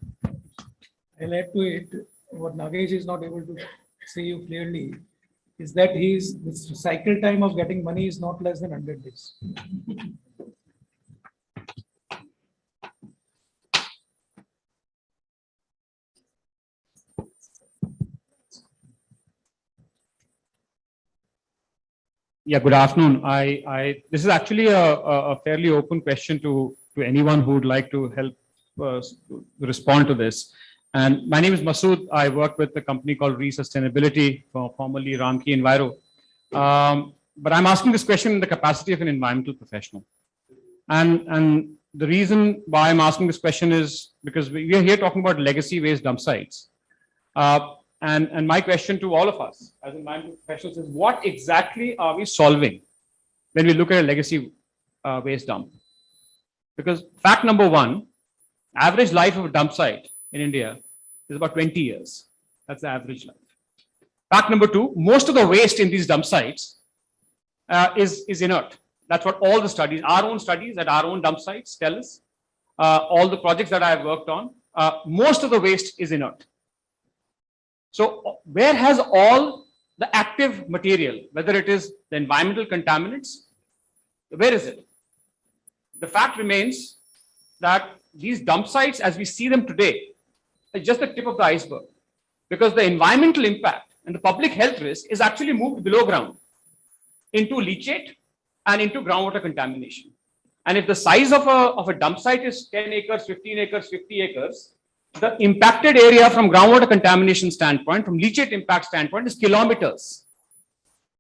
I'll add to it, what Nagesh is not able to say you clearly is that the cycle time of getting money is not less than 100 days. Yeah, good afternoon. This is actually a fairly open question to anyone who would like to help respond to this. And my name is Masood. I work with a company called Resustainability, formerly Ramki Enviro. But I'm asking this question in the capacity of an environmental professional. And the reason why I'm asking this question is because we are here talking about legacy waste dump sites. And my question to all of us as environmental professionals is, what exactly are we solving when we look at a legacy waste dump? Because fact number one, average life of a dump site in India is about 20 years. That's the average life. Fact number two, most of the waste in these dump sites is inert. That's what all the studies, our own studies at our own dump sites tell us. All the projects that I have worked on, most of the waste is inert. So where has all the active material, whether it is the environmental contaminants, where is it? The fact remains that these dump sites, as we see them today, is just the tip of the iceberg, because the environmental impact and the public health risk is actually moved below ground into leachate and into groundwater contamination. And if the size of a dump site is 10 acres, 15 acres, 50 acres, the impacted area from groundwater contamination standpoint, from leachate impact standpoint, is kilometers.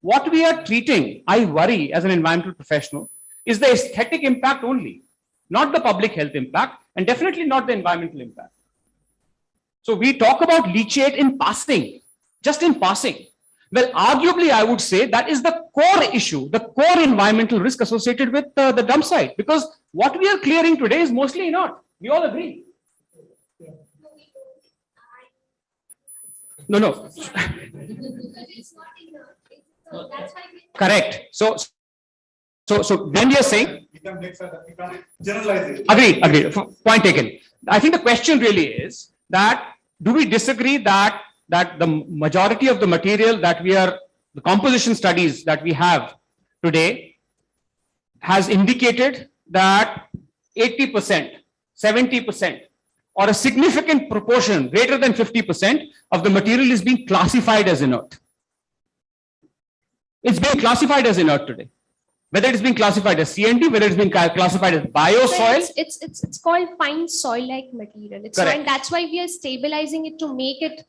What we are treating, I worry as an environmental professional, is the aesthetic impact only, not the public health impact, and definitely not the environmental impact. So we talk about leachate in passing, just in passing. Well, arguably, I would say that is the core issue, the core environmental risk associated with the dump site, because what we are clearing today is mostly inert. We all agree. No. Correct. So when we are saying, agreed. Point taken. I think the question really is that, do we disagree that the majority of the material that the composition studies that we have today has indicated that 80%, 70%, or a significant proportion, greater than 50% of the material is being classified as inert. It's being classified as inert today. Whether it's being classified as CND, whether it's being classified as biossoil. So it's called fine soil-like material. And that's why we are stabilizing it to make it,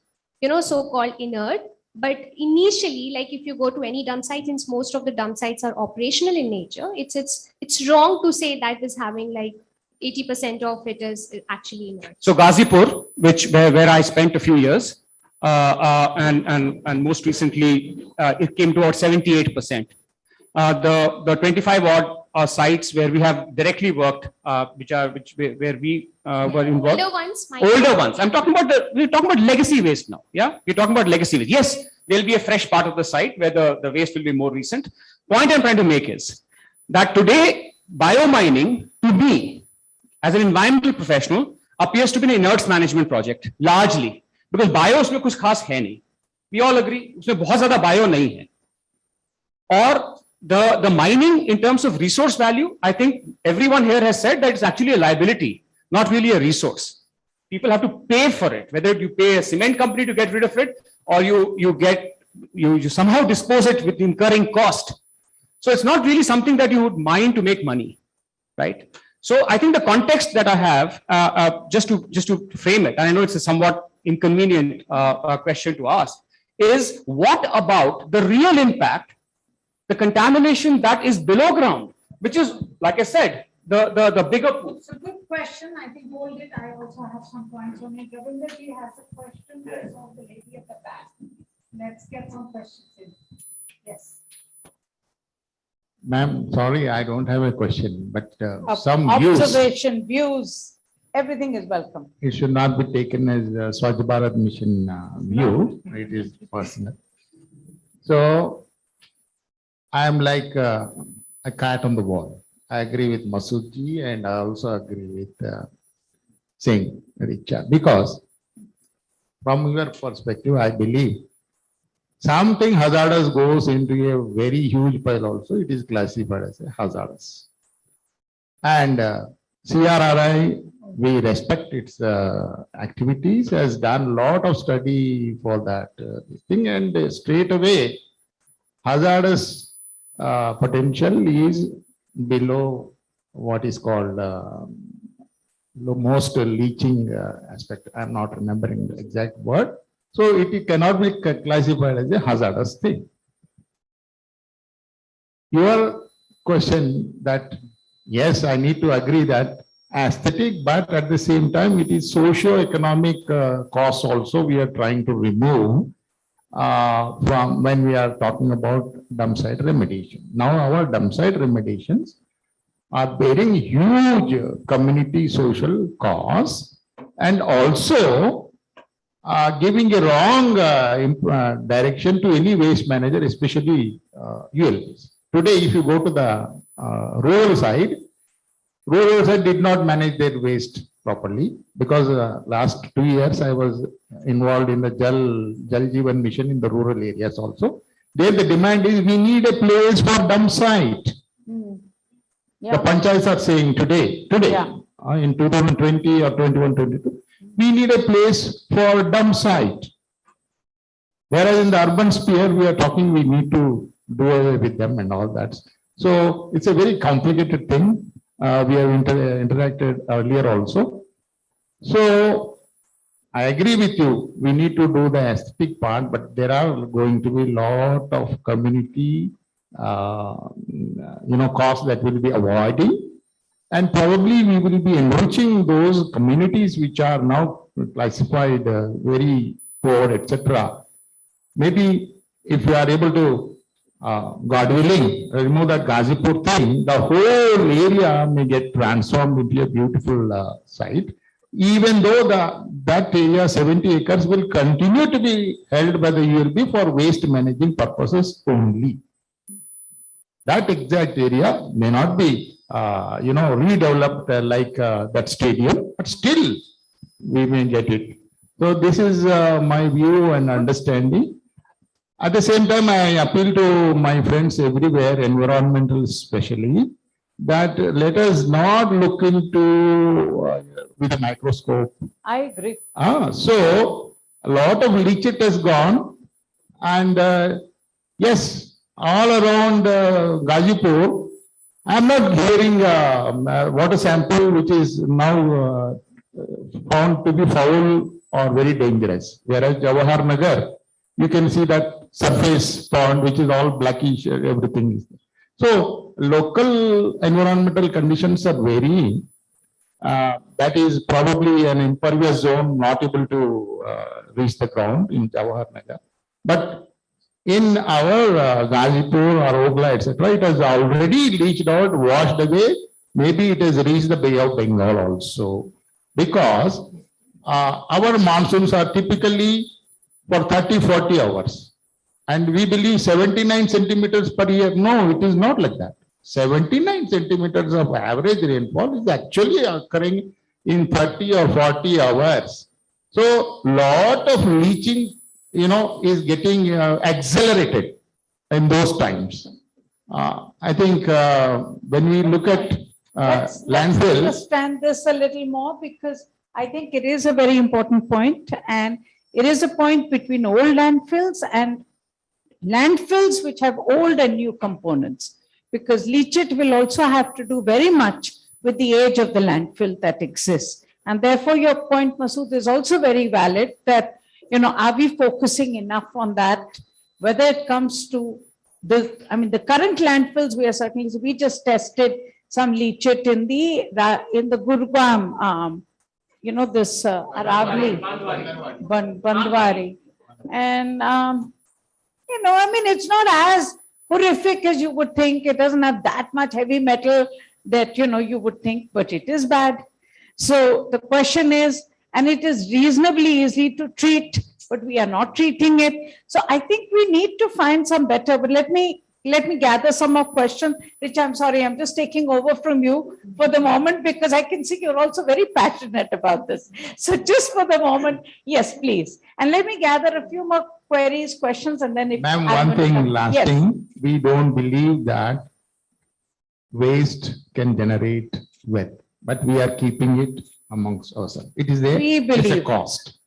so-called inert. But initially, like if you go to any dump site, since most of the dump sites are operational in nature, it's wrong to say that is having like 80% of it is actually inert. So Ghazipur, where I spent a few years, and most recently it came to about 78%. The 25 odd sites where we have directly worked, where we were involved. Older ones. We're talking about legacy waste now. Yeah, we're talking about legacy waste. Yes, there'll be a fresh part of the site where the waste will be more recent. Point I'm trying to make is that today biomining, to me, as an environmental professional, appears to be an inerts management project, largely, because bio उसमें कुछ खास है नहीं. We all agree उसमें बहुत ज़्यादा bio नहीं है. Or the mining in terms of resource value, I think everyone here has said that it's actually a liability, not really a resource. People have to pay for it, whether you pay a cement company to get rid of it, or you somehow dispose it with incurring cost. So it's not really something that you would mine to make money, right? So I think the context that I have, just to frame it, and I know it's a somewhat inconvenient question to ask, is what about the real impact, the contamination that is below ground, which is, like I said, the bigger pool. It's a good question. I think hold it. I also have some points on it. Ravinder ji has a question. I saw the lady at the back. Let's get some questions in. Yes. Ma'am, sorry, I don't have a question, but some views, Observation, views, everything is welcome. it should not be taken as a Swachh Bharat Mission view. It is personal. So I am like a cat on the wall. I agree with Masood ji and I also agree with Singh, Richa, because from your perspective, I believe something hazardous goes into a very huge pile also, it is classified as a hazardous. And CRRI, we respect its activities, has done a lot of study for that thing, and straight away hazardous potential is below what is called the most leaching aspect. I'm not remembering the exact word. So it cannot be classified as a hazardous thing. Your question that, yes, I need to agree that aesthetic, but at the same time, it is socio-economic costs also we are trying to remove from when we are talking about dump site remediation. Now our dump site remediations are bearing huge community social costs and also giving a wrong direction to any waste manager, especially ULPs. Today, if you go to the rural side did not manage their waste properly because last 2 years I was involved in the Jal Jeevan mission in the rural areas also. There the demand is we need a place for dump site. The panchayats are saying today in 2020 or 21-22, we need a place for dump site. Whereas in the urban sphere, we are talking, we need to do away with them and all that. So it's a very complicated thing. We have interacted earlier also. So I agree with you. We need to do the aesthetic part, but there are going to be a lot of community, costs that will be avoiding. And probably we will be enriching those communities which are now classified very poor, etc. Maybe if we are able to, God willing, remove that Gazipur thing, the whole area may get transformed into a beautiful site. Even though that area, 70 acres, will continue to be held by the ULB for waste managing purposes only. That exact area may not be redeveloped like that stadium, but still we may get it. So this is my view and understanding. At the same time, I appeal to my friends everywhere, environmental especially, that let us not look into with a microscope. I agree. So a lot of leachate has gone, and yes, all around Gazipur, I am not hearing water sample which is now found to be foul or very dangerous. Whereas Jawahar Nagar, you can see that surface pond which is all blackish, everything is there. So local environmental conditions are varying. That is probably an impervious zone not able to reach the ground in Jawahar Nagar. But in our Gazipur or Ogla, etc., it has already leached out, washed away. Maybe it has reached the Bay of Bengal also. Because our monsoons are typically for 30-40 hours. And we believe 79 centimeters per year. No, it is not like that. 79 centimeters of average rainfall is actually occurring in 30 or 40 hours. So lot of leaching, is getting accelerated in those times. I think when we look at Let's landfills, understand this a little more, because I think it is a very important point, and it is a point between old landfills and landfills which have old and new components, because leachate will also have to do very much with the age of the landfill that exists. And therefore, your point, Masood, is also very valid that, are we focusing enough on that? Whether it comes to the current landfills, we just tested some leachate in the Gurugram, this Aravali, Bandwari. And, it's not as horrific as you would think. It doesn't have that much heavy metal that, you would think, but it is bad. So the question is, and it is reasonably easy to treat, but we are not treating it. So I think we need to find some better, but let me gather some more questions, which I'm sorry, I'm just taking over from you for the moment, because I can see you're also very passionate about this. So just for the moment, yes, please. And let me gather a few more queries, questions, and then if. ma'am, one thing, last Yes. thing, we don't believe that waste can generate wealth, but we are keeping it amongst ourselves. It is We it's a believe. cost.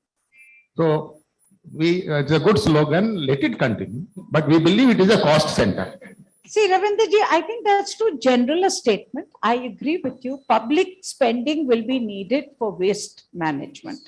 So it's a good slogan, let it continue, but we believe it is a cost center. See, Ravindraji, I think that's too general a statement. I agree with you. Public spending will be needed for waste management.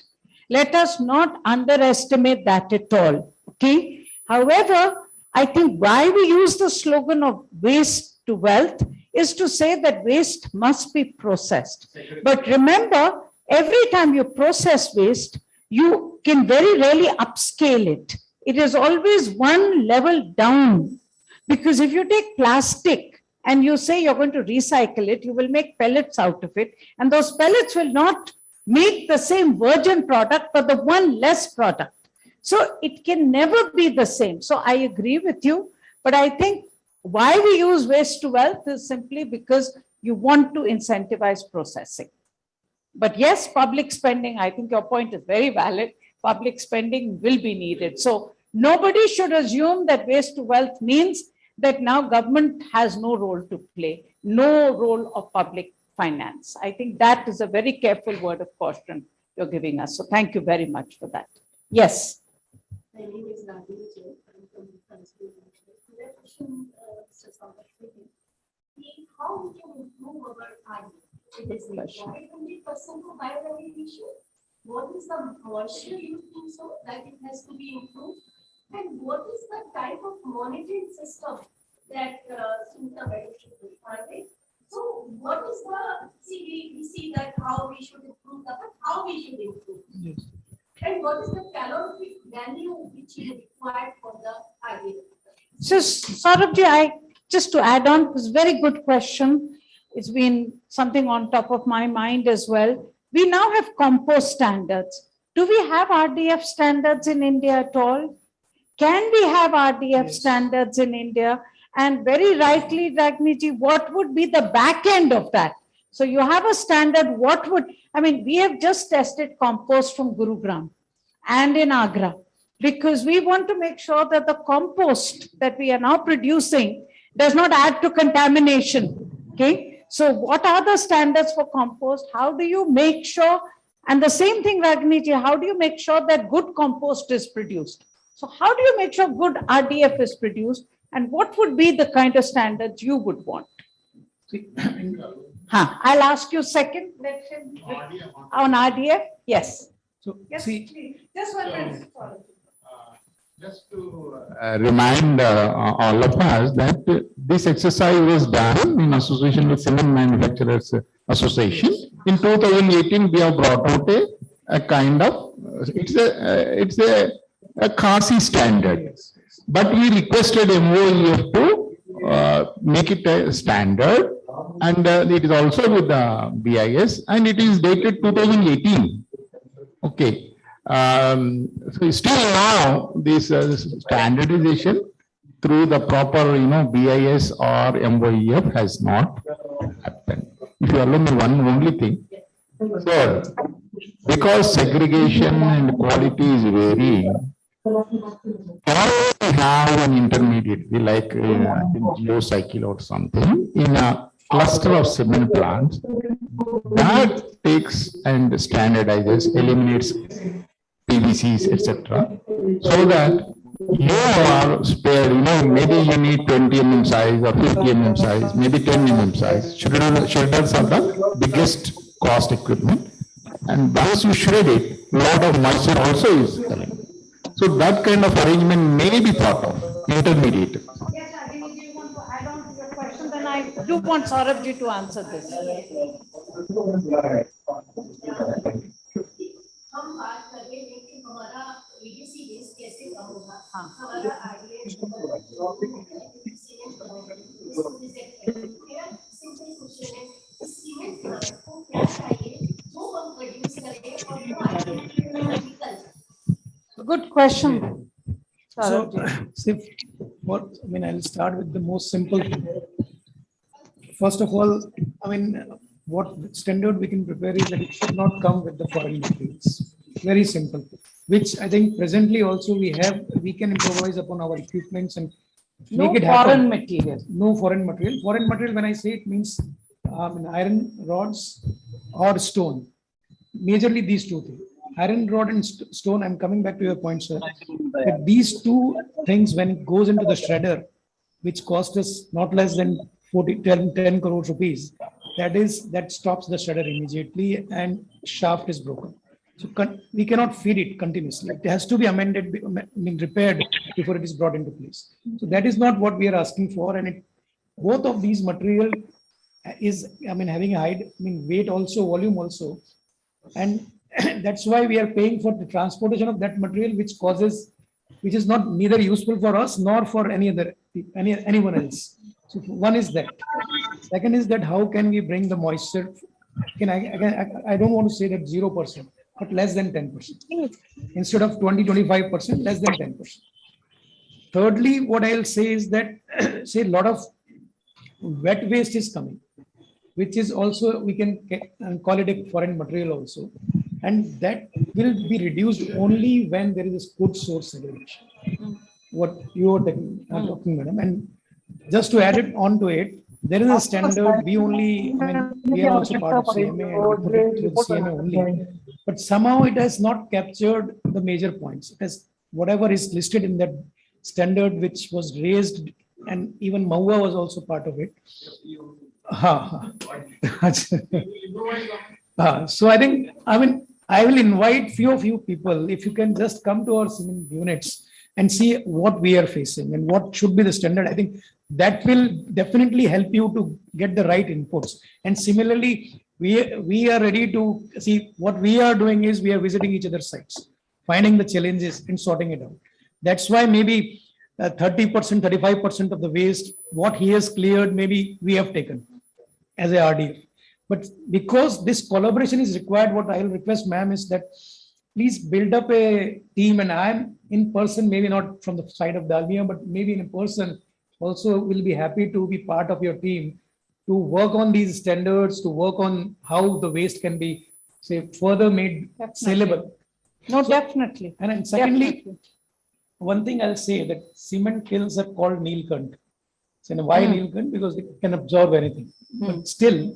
Let us not underestimate that at all. Okay. However, I think why we use the slogan of waste to wealth is to say that waste must be processed. But remember, every time you process waste, you can very rarely upscale it. It is always one level down. Because if you take plastic and you say you're going to recycle it, you will make pellets out of it. And those pellets will not make the same virgin product, but the one less product. So it can never be the same. So I agree with you. But I think why we use waste to wealth is simply because you want to incentivize processing. But yes, public spending, I think your point is very valid. Public spending will be needed. So nobody should assume that waste to wealth means that now government has no role to play, no role of public finance. I think that is a very careful word of caution you're giving us. So thank you very much for that. Yes. My name is Nandini. I'm from the question, Mr. Sampath, how we can improve our RD? It is required 100% of bioremediation. What is the moisture you think so that it has to be improved? And what is the type of monitoring system that Sunita Madam should require? So what is the, we see that how we should improve, but how we should improve? Yes. And what is the calorific value which is required for the idea? So Saurabhji, just to add on, it's a very good question. It's been something on top of my mind as well. We now have compost standards. Do we have RDF standards in India at all? Can we have RDF standards in India? And very rightly, Ragniji, what would be the back end of that? So you have a standard, we have just tested compost from Gurugram and in Agra, because we want to make sure that the compost that we are now producing does not add to contamination. Okay. So what are the standards for compost? How do you make sure? And the same thing, Ragniji, how do you make sure that good compost is produced? So how do you make sure good RDF is produced? And what would be the kind of standards you would want? I'll ask you second. On RDF, yes. So, Yes, see, please. Just 1 minute. Just to remind all of us that this exercise was done in association with Cement Manufacturers Association. In 2018, we have brought out a kind of, it's a Khasi standard. But we requested MOEF to make it a standard, and it is also with the BIS, and it is dated 2018. Okay. So still now this standardization through the proper BIS or MOEF has not happened. If you allow me one only thing. So because segregation and quality is varying, or we have an intermediate, we like geocycle or something in a cluster of cement plants that takes and standardizes, eliminates PVCs, etc. So that you are spared, maybe you need 20 mm size or 50 mm size, maybe 10 mm size. Shredders are the biggest cost equipment. And once you shred it, lot of moisture also is coming. So that kind of arrangement may be thought of, intermediate. Yes, Aditi, do you want to add on to your question? Then I do want Saurabh to answer this. हम बात कर रहे हैं कि हमारा ADC waste कैसे कम होगा हाँ। हमारा आइडिया सिंपल क्वेश्चन है सीमेंट प्लांट को क्या चाहिए वो हम प्रोड्यूस करें और वो idea Good question. So, I'll start with the most simple thing. First of all, what standard we can prepare is that it should not come with the foreign materials. Very simple, which I think presently also we can improvise upon our equipments and No make it happen. foreign material. No foreign material. Foreign material, when I say it means iron rods or stone. Majorly these two things. Iron rod and stone, I'm coming back to your point, sir. That these two things, when it goes into the shredder, which cost us not less than 10 crore rupees, that stops the shredder immediately and shaft is broken. So we cannot feed it continuously. It has to be amended, repaired before it is brought into place. So that is not what we are asking for. And both of these material is, having a high, weight also, volume also. And that's why we are paying for the transportation of that material, which is not neither useful for us nor for anyone else. So one is that. Second is that how can we bring the moisture? I don't want to say that 0%, but less than 10%. Instead of 20-25%, less than 10%. Thirdly, what I'll say is that say a lot of wet waste is coming, which is also, we can call it a foreign material also. And that will be reduced only when there is a good source segregation. What you are talking, madam. And just to add it on to it, there is a standard. We are also part of CMA and we put it with CMA only. But somehow it has not captured the major points. It has whatever is listed in that standard, which was raised, and even MAUA was also part of it. So I think, I will invite few of you people, if you can just come to our cement units and see what we are facing and what should be the standard. I think that will definitely help you to get the right inputs. And similarly, we are ready to see what we are doing is we are visiting each other's sites, finding the challenges and sorting it out. That's why maybe 30%, 35% of the waste, what he has cleared, maybe we have taken as a RDF. But because this collaboration is required, what I will request, ma'am, is that please build up a team, and I'm in person, maybe not from the side of Dalmia, but maybe in person also will be happy to be part of your team to work on these standards, to work on how the waste can be, say, further made sellable. No, definitely. And then secondly, Definitely. one thing I'll say that cement kilns are called Neelkant. So why Neelkant? Because they can absorb anything. But still,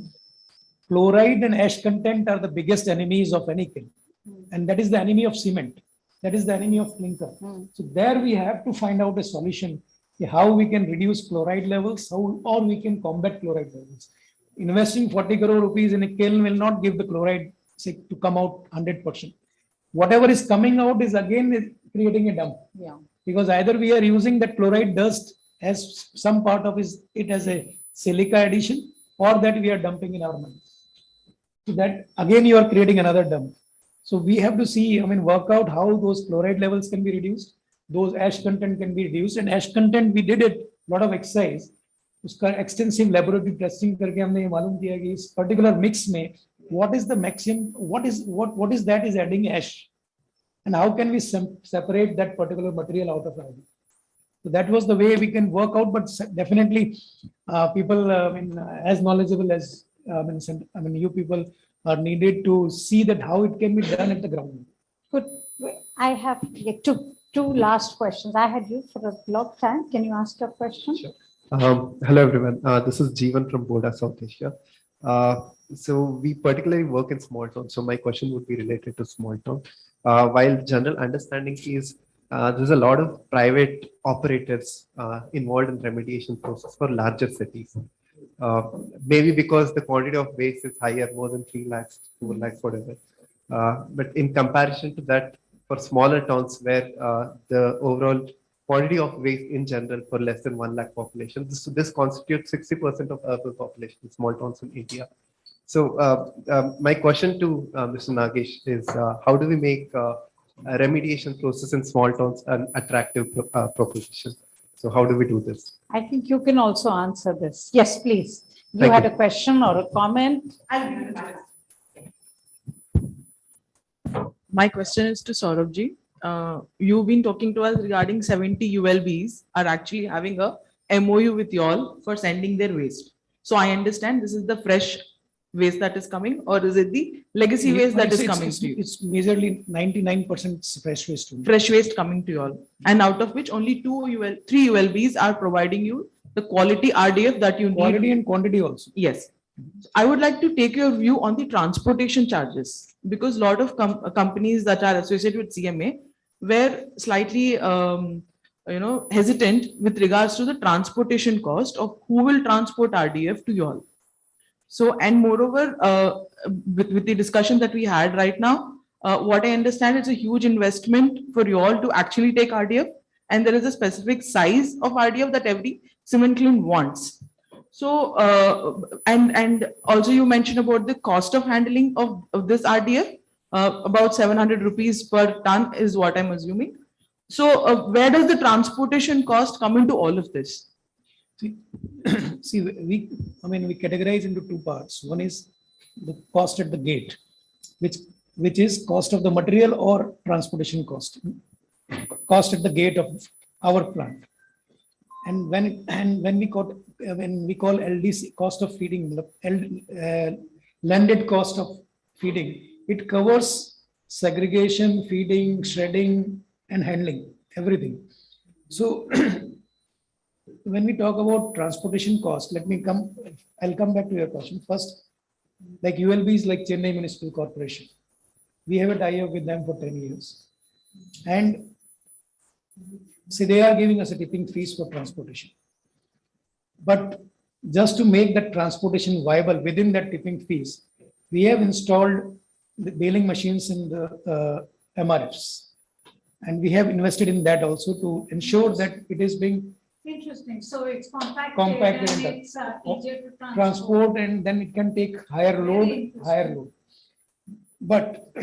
fluoride and ash content are the biggest enemies of any kiln. And that is the enemy of cement. That is the enemy of clinker. So there we have to find out a solution, how we can reduce chloride levels, or we can combat chloride levels. Investing 40 crore rupees in a kiln will not give the chloride, say, to come out 100%. Whatever is coming out is again creating a dump. Yeah. Because either we are using that chloride dust as some part of it as a silica addition, or that we are dumping in our mines. So that again you are creating another dump. So we have to see, work out how those chloride levels can be reduced, those ash content can be reduced. And ash content, we did it, lot of exercise. उसका extensive laboratory testing करके हमने ये मालूम किया कि इस particular mix में what is the maximum, what is that is adding ash, and how can we separate that particular material out of it. So that was the way we can work out. But definitely, people, as knowledgeable as you people, are needed to see that how it can be done at the ground. Good. I have two last questions. I had you for a long time. Can you ask your question? Sure. Hello, everyone. This is Jeevan from Boda, South Asia. So we particularly work in small towns. So my question would be related to small town. While general understanding is there's a lot of private operators involved in remediation process for larger cities. Maybe because the quantity of waste is higher, more than 3 lakhs, 4 lakhs, whatever. But in comparison to that, for smaller towns where the overall quantity of waste in general for less than 1 lakh population, this constitutes 60% of urban population in small towns in India. So my question to Mr. Nagesh is, how do we make a remediation process in small towns an attractive proposition? So how do we do this? I think you can also answer this. Yes, please. You Thank had you. a question or a comment? My question is to Saurabh-ji. You've been talking to us regarding 70 ULBs are actually having a MOU with you all for sending their waste. So I understand this is the fresh waste that is coming, or is it the legacy waste that is coming to you? It's majorly 99% fresh waste. Fresh waste coming to you all. And out of which only 3 ULBs are providing you the quality RDF that you need. Quality and quantity also. Yes. I would like to take your view on the transportation charges, because a lot of companies that are associated with CMA were slightly hesitant with regards to the transportation cost of who will transport RDF to you all. So, and moreover, with the discussion that we had right now, what I understand, it's a huge investment for you all to actually take RDF, and there is a specific size of RDF that every cement kiln wants. So, and also you mentioned about the cost of handling of this RDF, about 700 rupees per ton is what I'm assuming. So, where does the transportation cost come into all of this? See, we categorize into two parts. One is the cost at the gate, which is cost of the material or transportation cost. Cost at the gate of our plant. And when we call LDC, cost of feeding, landed cost of feeding, it covers segregation, feeding, shredding, and handling, everything. So when we talk about transportation cost, I'll come back to your question. First, like ULBs, like Chennai Municipal Corporation, we have a tie-up with them for 10 years. And see, they are giving us a tipping fees for transportation. But just to make that transportation viable within that tipping fees, we have installed the baling machines in the MRFs. And we have invested in that also to ensure that it is being Interesting. So it's compacted compacted and it's easier to transport, and then it can take higher load. But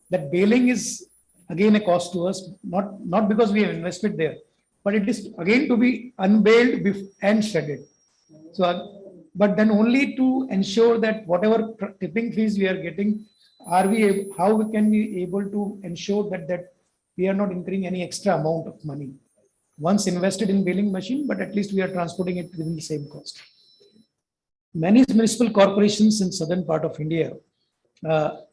that baling is again a cost to us, not because we have invested there, but it is again to be unbaled and shredded. So, but then only to ensure that whatever tipping fees we are getting, how we can be able to ensure that we are not incurring any extra amount of money once invested in baling machine, but at least we are transporting it within the same cost. Many municipal corporations in southern part of India,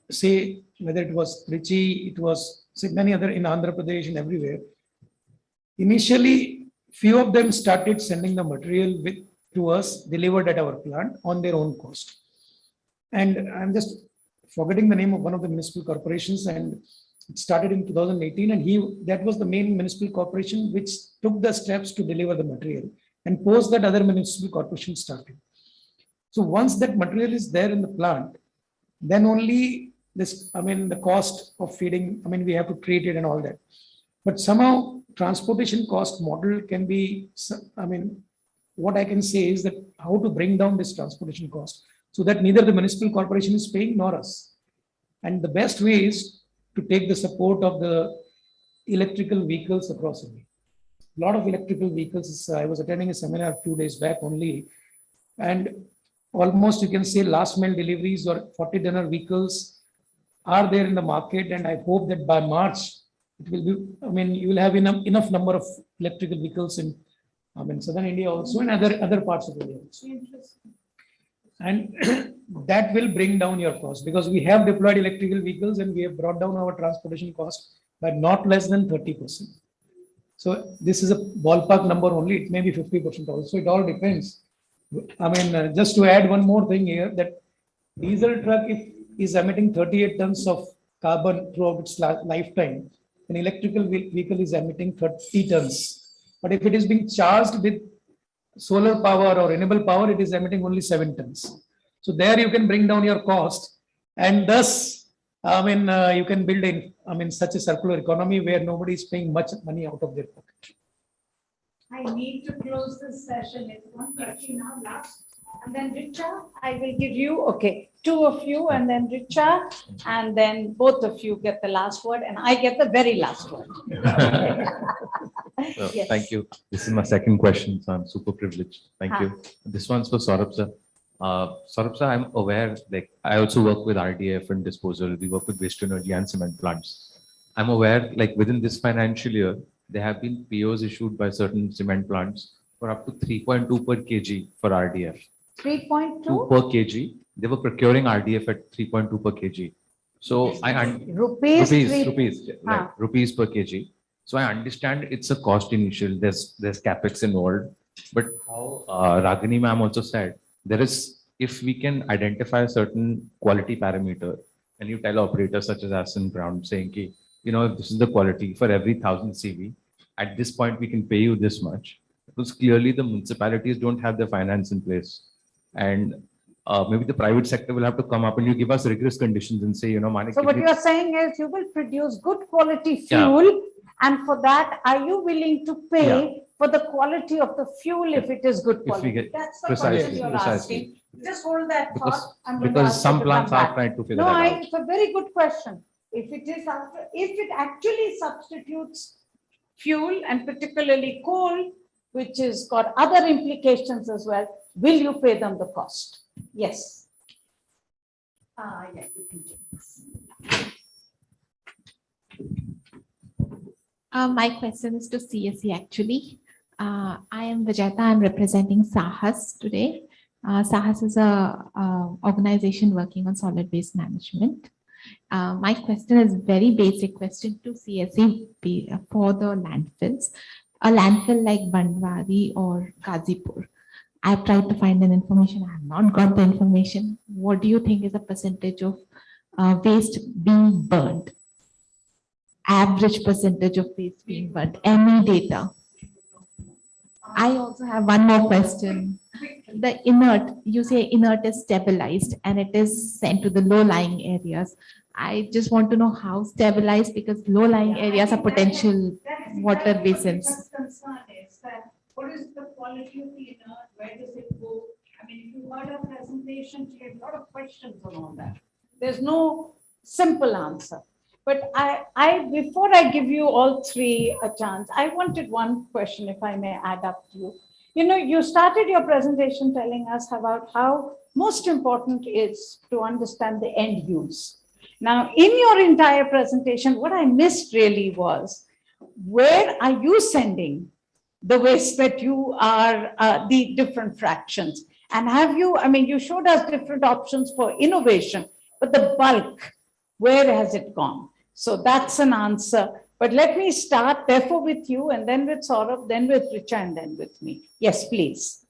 say whether it was Trichy, it was many other in Andhra Pradesh and everywhere. Initially, few of them started sending the material to us delivered at our plant on their own cost. And I'm just forgetting the name of one of the municipal corporations, and it started in 2018, and that was the main municipal corporation which took the steps to deliver the material, and post that other municipal corporations started. So once that material is there in the plant, then only the cost of feeding, we have to treat it and all that. But somehow transportation cost model can be, what I can say is that how to bring down this transportation cost so that neither the municipal corporation is paying nor us. And the best way is to take the support of the electrical vehicles across India. A lot of electrical vehicles. I was attending a seminar a few days back only, and almost you can say last mile deliveries or 40-tonner vehicles are there in the market. And I hope that by March it will be. You will have enough number of electrical vehicles in southern India also, and other parts of India also. And that will bring down your cost because we have deployed electrical vehicles and we have brought down our transportation cost by not less than 30%. So this is a ballpark number only. It may be 50% also. It all depends. I mean, just to add one more thing here, that diesel truck if is emitting 38 tons of carbon throughout its lifetime, an electrical vehicle is emitting 30 tons. But if it is being charged with solar power or renewable power, it is emitting only 7 tons. So there you can bring down your cost, and thus, I mean, you can build in, I mean, such a circular economy where nobody is paying much money out of their pocket. I need to close this session. It's 1:30 now last. And then Richa, I will give you, okay, 2 of you and then Richa, and then both of you get the last word and I get the very last word. Well, Yes. thank you. This is my second question, so I'm super privileged. Thank you. This one's for Saurabh sir. Saurabh sir, I'm aware, like, I also work with RDF and disposal. We work with waste to energy and cement plants. I'm aware, like, within this financial year, there have been POs issued by certain cement plants for up to 3.2 per kg for RDF. 3.2 2 per kg. They were procuring RDF at 3.2 per kg. So rupees. rupees per kg. So I understand it's a cost initial. There's capex involved. But how Ragini ma'am also said, there is, if we can identify a certain quality parameter, and you tell operators such as Aston Brown saying, ki, you know, if this is the quality for every 1,000 CV, at this point we can pay you this much. Because clearly the municipalities don't have the finance in place. And maybe the private sector will have to come up and you give us rigorous conditions and say, you know, Manik, So what you are saying is you will produce good quality fuel, and for that, are you willing to pay for the quality of the fuel if it is good quality? That's the question you're asking. Just hold that thought. I'm going to because ask some you to plants come are back. trying to figure No, that out. it's a very good question. If it actually substitutes fuel and particularly coal, which has got other implications as well, will you pay them the cost? Yes. Yes, you can take this. My question is to CSE actually. I am Vijayata. I'm representing SAHAS today. SAHAS is a organization working on solid waste management. My question is very basic question to CSE for the landfills. A landfill like Bandwari or Gazipur. I've tried to find an information. I have not got the information. What do you think is the percentage of waste being burned? Average percentage of waste being burnt, any data. I also have one more question. The inert, you say inert is stabilized and it is sent to the low-lying areas. I just want to know how stabilized, because low-lying areas are potential water basins. Concern is that what is the quality of the inert? Where does it go? I mean, if you heard our presentation, you had a lot of questions on all that. There's no simple answer. But before I give you all three a chance, I wanted one question, if I may add up to you. You know, you started your presentation telling us about how most important is to understand the end use. Now, in your entire presentation, what I missed really was, where are you sending the waste that you are, the different fractions? And have you, I mean, you showed us different options for innovation, but the bulk, where has it gone? So that's an answer. But let me start therefore with you, and then with Saurabh, then with Richa, and then with me. Yes, please.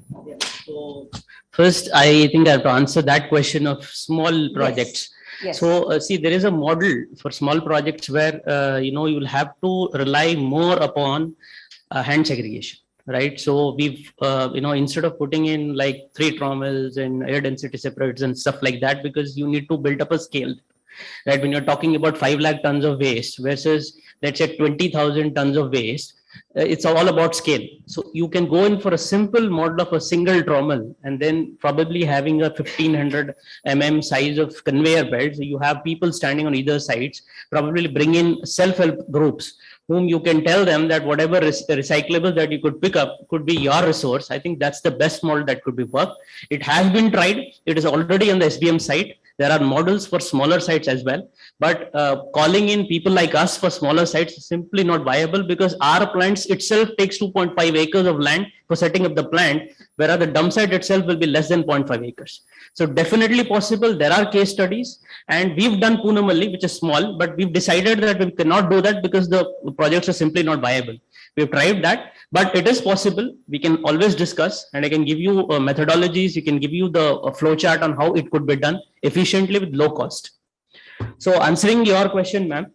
So first, I think I have to answer that question of small projects. Yes. So see, there is a model for small projects where you know, you'll have to rely more upon hand segregation, right? So we've you know, instead of putting in like 3 trommels and air density separators and stuff like that, because you need to build up a scale. Right, when you're talking about 5 lakh tons of waste versus, let's say, 20,000 tons of waste, it's all about scale. So you can go in for a simple model of a single trommel and then probably having a 1500 mm size of conveyor belt. So you have people standing on either sides, probably bring in self-help groups whom you can tell them that whatever recyclables that you could pick up could be your resource. I think that's the best model that could be worked. It has been tried. It is already on the SBM site. There are models for smaller sites as well, but calling in people like us for smaller sites is simply not viable because our plants itself takes 2.5 acres of land for setting up the plant, whereas the dump site itself will be less than 0.5 acres. So definitely possible. There are case studies, and we've done Poonamalli, which is small, but we've decided that we cannot do that because the projects are simply not viable. We've tried that, but it is possible. We can always discuss, and I can give you methodologies. You can give you the flow chart on how it could be done efficiently with low cost. So answering your question, ma'am,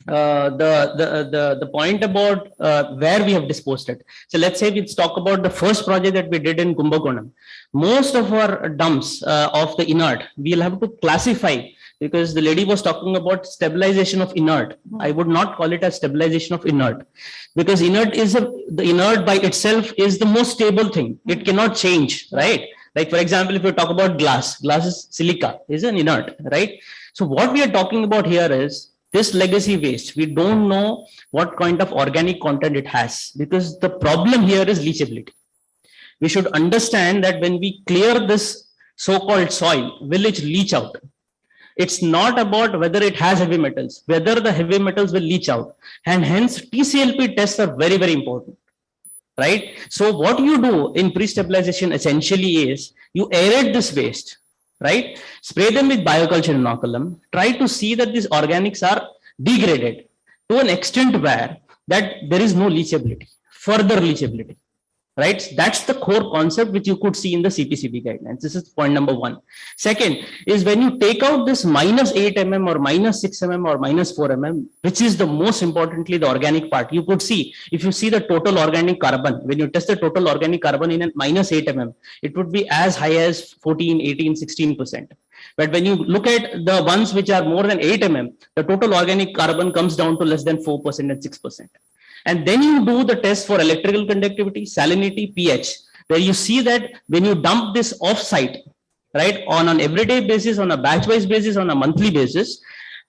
the point about where we have disposed it. So let's say we talk about the first project that we did in Kumbakonam. Most of our dumps of the inert, we'll have to classify, because the lady was talking about stabilization of inert. I would not call it as stabilization of inert, because inert is the inert by itself is the most stable thing. It cannot change, right? Like for example, if you talk about glass is silica, is an inert, right? So what we are talking about here is this legacy waste. We don't know what kind of organic content it has, because the problem here is leachability. We should understand that when we clear this so-called soil, will it leach out? It's not about whether it has heavy metals, whether the heavy metals will leach out. And hence TCLP tests are very, very important, right? So what you do in pre-stabilization essentially is you aerate this waste, right? Spray them with bioculture inoculum, try to see that these organics are degraded to an extent where that there is no leachability, further leachability. Right? That's the core concept which you could see in the CPCB guidelines. This is point number one. Second is when you take out this -8 mm or -6 mm or -4 mm, which is the most importantly the organic part. You could see, if you see the total organic carbon, when you test the total organic carbon in a -8 mm, it would be as high as 14, 18, 16%. But when you look at the ones which are more than 8 mm, the total organic carbon comes down to less than 4% and 6%. And then you do the test for electrical conductivity, salinity, pH, where you see that when you dump this off-site, right, on an everyday basis, on a batch-wise basis, on a monthly basis,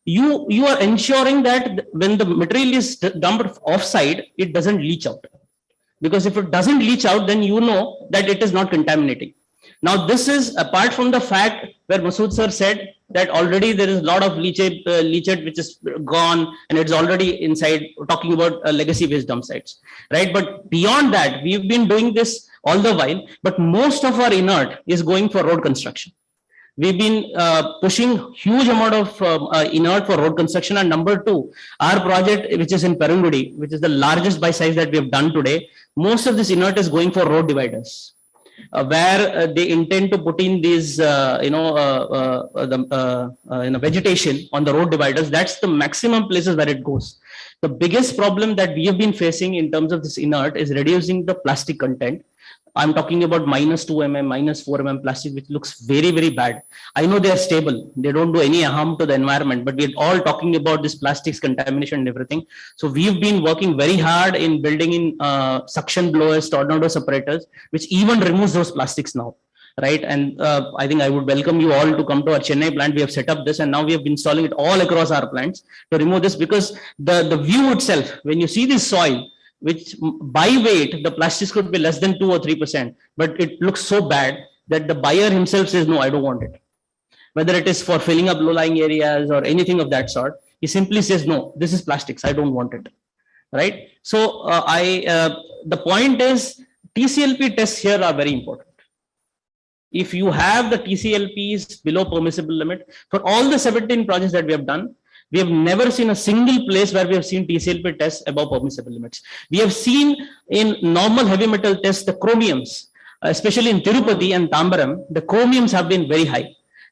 you are ensuring that when the material is dumped off-site, it doesn't leach out. Because if it doesn't leach out, then you know that it is not contaminating. Now, this is apart from the fact where Masood sir said that already there is a lot of leachate which is gone and it's already inside, talking about legacy waste dump sites, right? But beyond that, we've been doing this all the while, but most of our inert is going for road construction. We've been pushing huge amount of inert for road construction. And number two, our project, which is in Perungudi, which is the largest by size that we have done today, most of this inert is going for road dividers. Where they intend to put in these, vegetation on the road dividers. That's the maximum places where it goes. The biggest problem that we have been facing in terms of this inert is reducing the plastic content. I'm talking about -2 mm, -4 mm plastic, which looks very, very bad. I know they are stable. They don't do any harm to the environment, but we're all talking about this plastics contamination and everything. So we've been working very hard in building in suction blowers, tornado separators, which even removes those plastics now. Right. And I think I would welcome you all to come to our Chennai plant. We have set up this and now we have been installing it all across our plants to remove this, because the view itself, when you see this soil, which by weight, the plastics could be less than 2 or 3%, but it looks so bad that the buyer himself says, no, I don't want it. Whether it is for filling up low-lying areas or anything of that sort, he simply says, no, this is plastics, I don't want it. Right. So the point is TCLP tests here are very important. If you have the TCLPs below permissible limit, for all the 17 projects that we have done, we have never seen a single place where we have seen TCLP tests above permissible limits. We have seen in normal heavy metal tests, the chromiums, especially in Tirupati and Tambaram, the chromiums have been very high.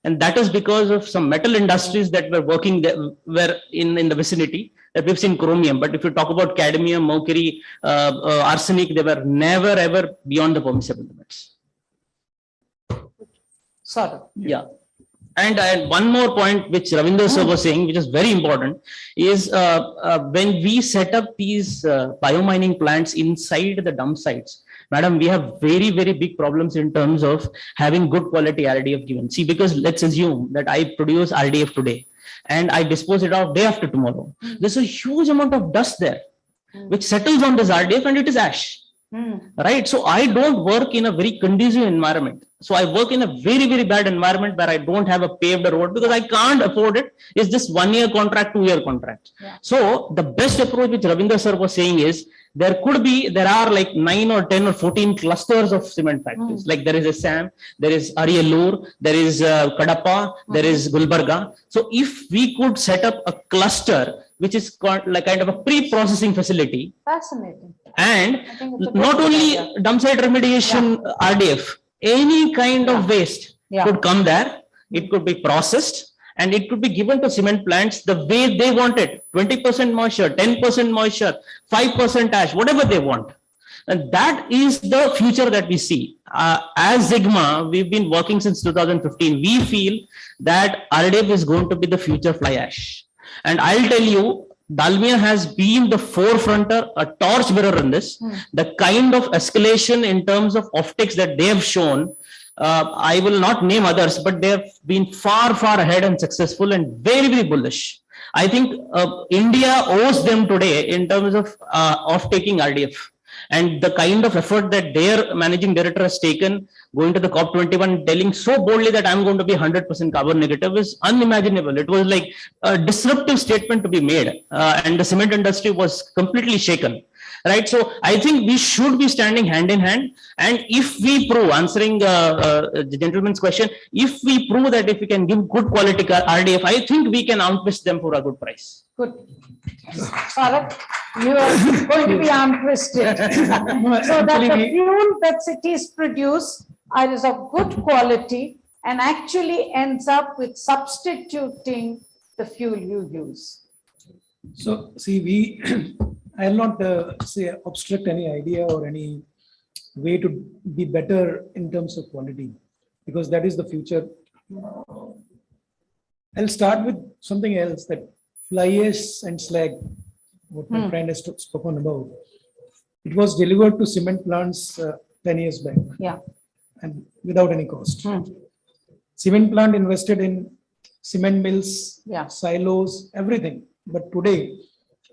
And that is because of some metal industries that were working there, were in the vicinity, that we've seen chromium. But if you talk about cadmium, mercury, arsenic, they were never ever beyond the permissible limits. Sorry. Yeah. And one more point which Ravinder sir was saying, which is very important, is when we set up these biomining plants inside the dump sites, madam, we have very, very big problems in terms of having good quality RDF given. See, because let's assume that I produce RDF today and I dispose it off day after tomorrow. There's a huge amount of dust there, which settles on this RDF and it is ash. Right. So I don't work in a very conducive environment. So I work in a very, very bad environment where I don't have a paved road because I can't afford it. It's just 1 year contract, 2 year contract. Yeah. So the best approach which Ravinder sir was saying is there are like 9 or 10 or 14 clusters of cement factories. Like there is a SAM, there is Ariyallur, there is Kadapa, there is Gulbarga. So if we could set up a cluster which is called like kind of a pre-processing facility, Fascinating. and I think it's a not good only idea. dumpsite remediation RDF, any kind of waste Yeah. could come there. It could be processed and it could be given to cement plants the way they want it. 20% moisture, 10% moisture, 5% ash, whatever they want. And that is the future that we see. As Sigma, we've been working since 2015. We feel that RDF is going to be the future fly ash. And I'll tell you, Dalmia has been the forefronter, a torch bearer in this. The kind of escalation in terms of optics that they have shown, I will not name others, but they have been far, far ahead and successful and very, very bullish. I think India owes them today in terms of off-taking RDF. And the kind of effort that their managing director has taken, going to the COP21, telling so boldly that I'm going to be 100% carbon negative is unimaginable. It was like a disruptive statement to be made. And the cement industry was completely shaken. Right. So I think we should be standing hand in hand. And if we prove, answering the gentleman's question, if we prove that if we can give good quality RDF, I think we can outbid them for a good price. Good. Bharat, you are going to be arm-twisted. So that the fuel that cities produce is of good quality and actually ends up with substituting the fuel you use. So see, I will not say obstruct any idea or any way to be better in terms of quality, because that is the future. I'll start with something else, that fly ash and slag, what my friend has spoken about. It was delivered to cement plants 10 years back. Yeah. And without any cost. Cement plant invested in cement mills, silos, everything. But today,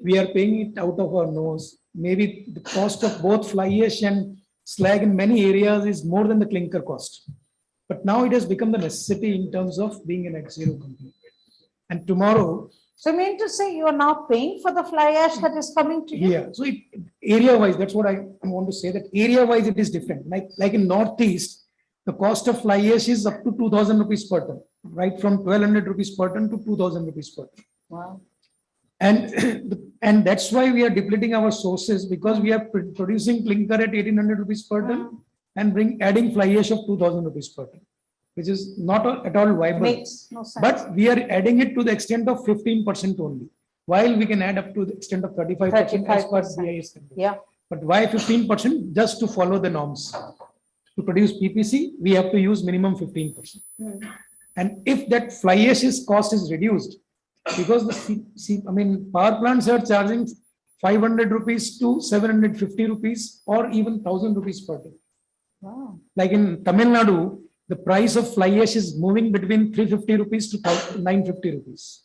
we are paying it out of our nose. Maybe the cost of both fly ash and slag in many areas is more than the clinker cost. But now it has become the necessity in terms of being a net zero company. And tomorrow. So you mean to say you are now paying for the fly ash that is coming to you? Yeah. So area wise, that's what I want to say, that area wise it is different. Like in Northeast, the cost of fly ash is up to 2,000 rupees per ton, right from 1,200 rupees per ton to 2,000 rupees per ton. Wow. And that's why we are depleting our sources, because we are producing clinker at 1,800 rupees per ton and adding fly ash of 2,000 rupees per ton, which is not at all viable. Makes no sense. But we are adding it to the extent of 15% only, while we can add up to the extent of 35% as per BIS. Yeah. But why 15%? Just to follow the norms. To produce PPC, we have to use minimum 15%. And if that fly ash's cost is reduced, because power plants are charging 500 rupees to 750 rupees or even 1,000 rupees per day. Wow. Like in Tamil Nadu, the price of fly ash is moving between 350 rupees to 950 rupees.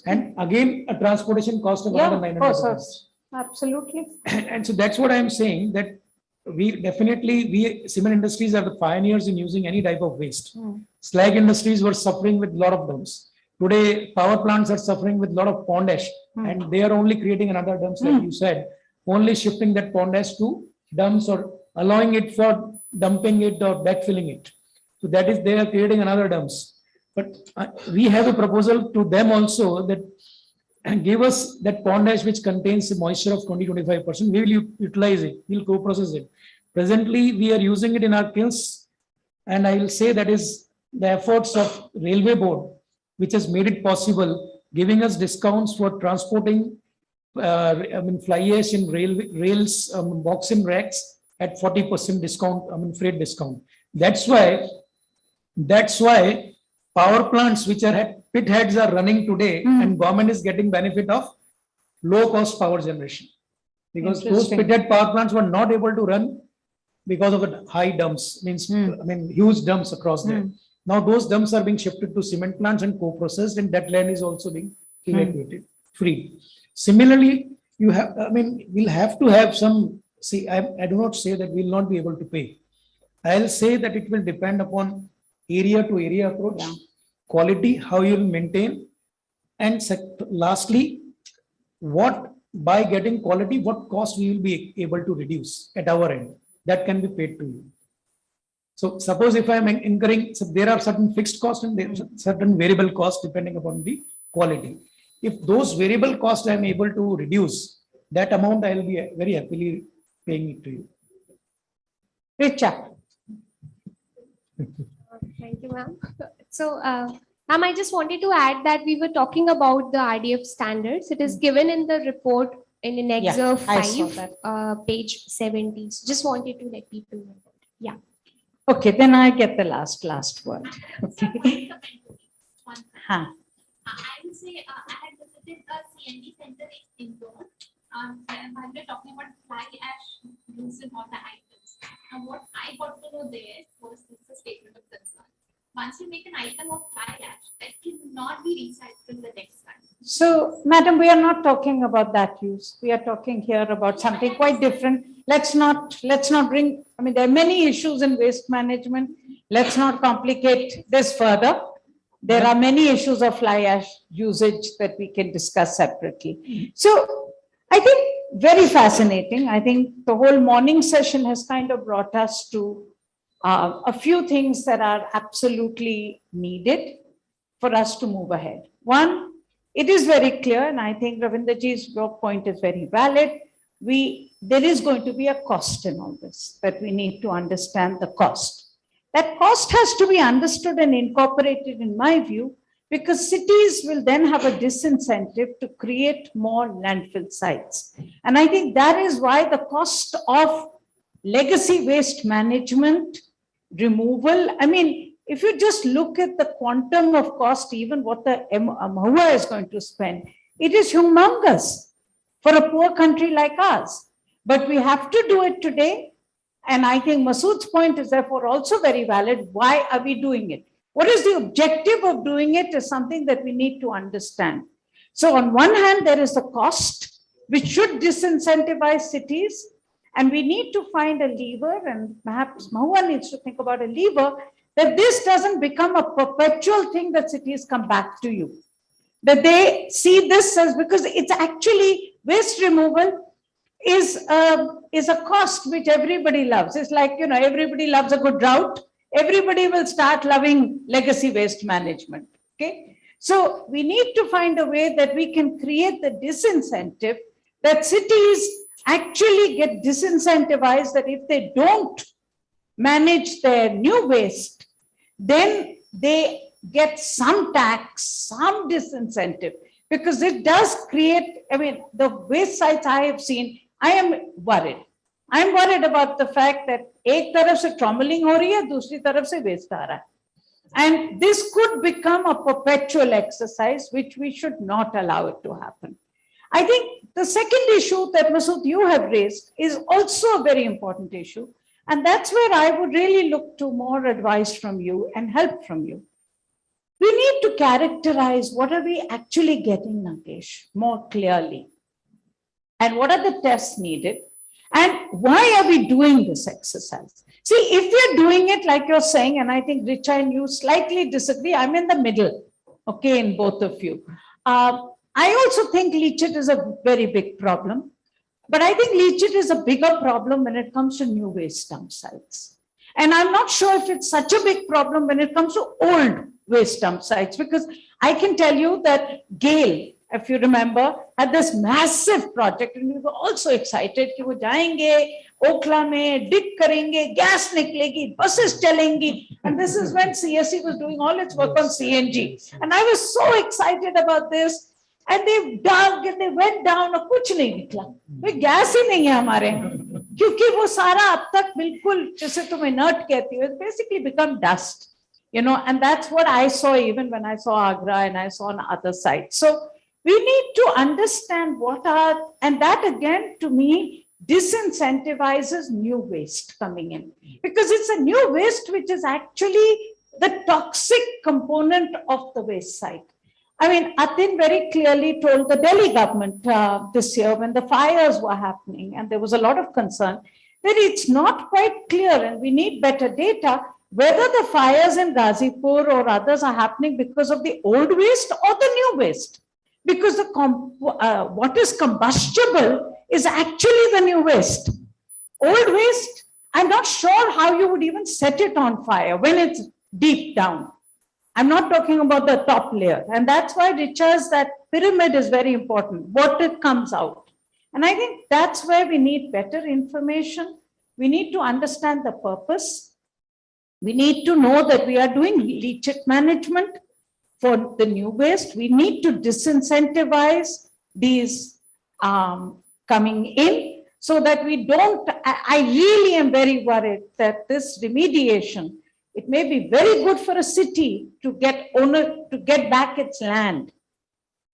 And again, a transportation cost of another 900 rupees. Absolutely. And so that's what I'm saying, that we cement industries are the pioneers in using any type of waste. Slag industries were suffering with a lot of dumps. Today, power plants are suffering with a lot of pond ash, and they are only creating another dumps, like you said, only shifting that pond ash to dumps or allowing it for dumping it or backfilling it. So that is, they are creating another dumps. But we have a proposal to them also that give us that pond ash which contains a moisture of 20-25%. We will utilize it. We'll co-process it. Presently, we are using it in our kilns, and I will say that is the efforts of Railway Board, which has made it possible, giving us discounts for transporting fly ash in rails, box in racks at 40% discount, freight discount. That's why power plants which are pit heads are running today, and government is getting benefit of low cost power generation, because those pit head power plants were not able to run because of the high dumps, huge dumps across there. Now those dumps are being shifted to cement plants and co-processed, and that land is also being evacuated, free. Similarly, you have, we'll have to have some, I do not say that we'll not be able to pay, I'll say that it will depend upon area to area approach, quality, how you will maintain, and lastly, what by getting quality, what cost we will be able to reduce at our end that can be paid to you. So suppose if I am incurring, so there are certain fixed costs and there are certain variable costs depending upon the quality. If those variable costs I am able to reduce, that amount I will be very happily paying it to you. Richa. Thank you, ma'am. So, ma'am, I just wanted to add that we were talking about the RDF standards. It is given in the report in Excerpt I saw 5, page 70. So just wanted to let people know that. Yeah. Okay, then I get the last word. Okay. Huh. I would say I had visited a CND center in Indore, and we were talking about fly ash use in all the items. And what I got to know there was this a statement of concern. Once you make an item of fly ash, that cannot be recycled the next time. So, madam, we are not talking about that use. We are talking here about something quite different. Let's not bring, I mean, there are many issues in waste management. Let's not complicate this further. There are many issues of fly ash usage that we can discuss separately. So I think very fascinating. I think the whole morning session has kind of brought us to a few things that are absolutely needed for us to move ahead. One, it is very clear, and I think Ravinderji's point is very valid. There is going to be a cost in all this, that we need to understand the cost. That cost has to be understood and incorporated, in my view, because cities will then have a disincentive to create more landfill sites. And I think that is why the cost of legacy waste management removal, I mean, if you just look at the quantum of cost, even what the MHUA is going to spend, it is humongous for a poor country like ours. But we have to do it today. And I think Masood's point is therefore also very valid. Why are we doing it? What is the objective of doing it is something that we need to understand. So on one hand, there is the cost, which should disincentivize cities. And we need to find a lever, and perhaps Mahua needs to think about a lever, that this doesn't become a perpetual thing that cities come back to you. That they see this as, because it's actually waste removal is a cost which everybody loves. It's like, you know, everybody loves a good drought. Everybody will start loving legacy waste management. Okay. So we need to find a way that we can create the disincentive that cities actually get disincentivized, that if they don't manage their new waste, then they get some tax, some disincentive, because it does create, I mean, the waste sites I have seen, I am worried. I am worried about the fact that एक तरफ से trommeling हो रही है, दूसरी तरफ से waste आ रहा है. And this could become a perpetual exercise, which we should not allow it to happen. I think the second issue that Masood you have raised is also a very important issue. And that's where I would really look to more advice from you and help from you. We need to characterize what are we actually getting, Nagesh, more clearly. And what are the tests needed? And why are we doing this exercise? See, if we're doing it like you're saying, and I think Richa and you slightly disagree, I'm in the middle, okay, in both of you. I also think leachate is a very big problem. But I think leachate is a bigger problem when it comes to new waste dump sites. And I'm not sure if it's such a big problem when it comes to old waste dump sites, because I can tell you that GAIL, if you remember, had this massive project, and we were also excited कि वो जाएंगे, Okhla में dig करेंगे, gas निकलेगी, buses चलेंगी, and this is when CSE was doing all its work on CNG, and I was so excited about this, and they dug and they went down, और कुछ नहीं निकला, वे gas ही नहीं है हमारे, क्योंकि वो सारा अब तक बिल्कुल जैसे तुम inert कहती हो, it's basically become dust, you know, and that's what I saw even when I saw Agra and I saw on other sites. So we need to understand what are, and that again to me disincentivizes new waste coming in, because it's a new waste which is actually the toxic component of the waste site. I mean, Atin very clearly told the Delhi government this year when the fires were happening and there was a lot of concern, that it's not quite clear, and we need better data, whether the fires in Ghazipur or others are happening because of the old waste or the new waste. Because the what is combustible is actually the new waste. Old waste, I'm not sure how you would even set it on fire when it's deep down. I'm not talking about the top layer. And that's why Richa's that pyramid is very important, what it comes out. And I think that's where we need better information. We need to understand the purpose. We need to know that we are doing leachate management for the new waste. We need to disincentivize these coming in so that we don't, I really am very worried that this remediation, it may be very good for a city to get back its land.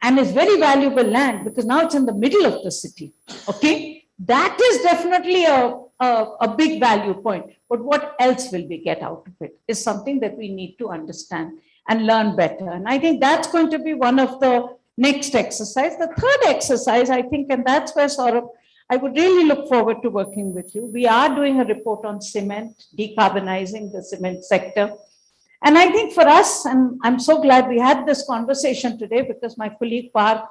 And it's very valuable land because now it's in the middle of the city. Okay. That is definitely a big value point. But what else will we get out of it is something that we need to understand and learn better. And I think that's going to be one of the next exercise. The third exercise, I think, and that's where Saurabh, I would really look forward to working with you. We are doing a report on cement, decarbonizing the cement sector. And I think for us, and I'm so glad we had this conversation today because my colleague Parth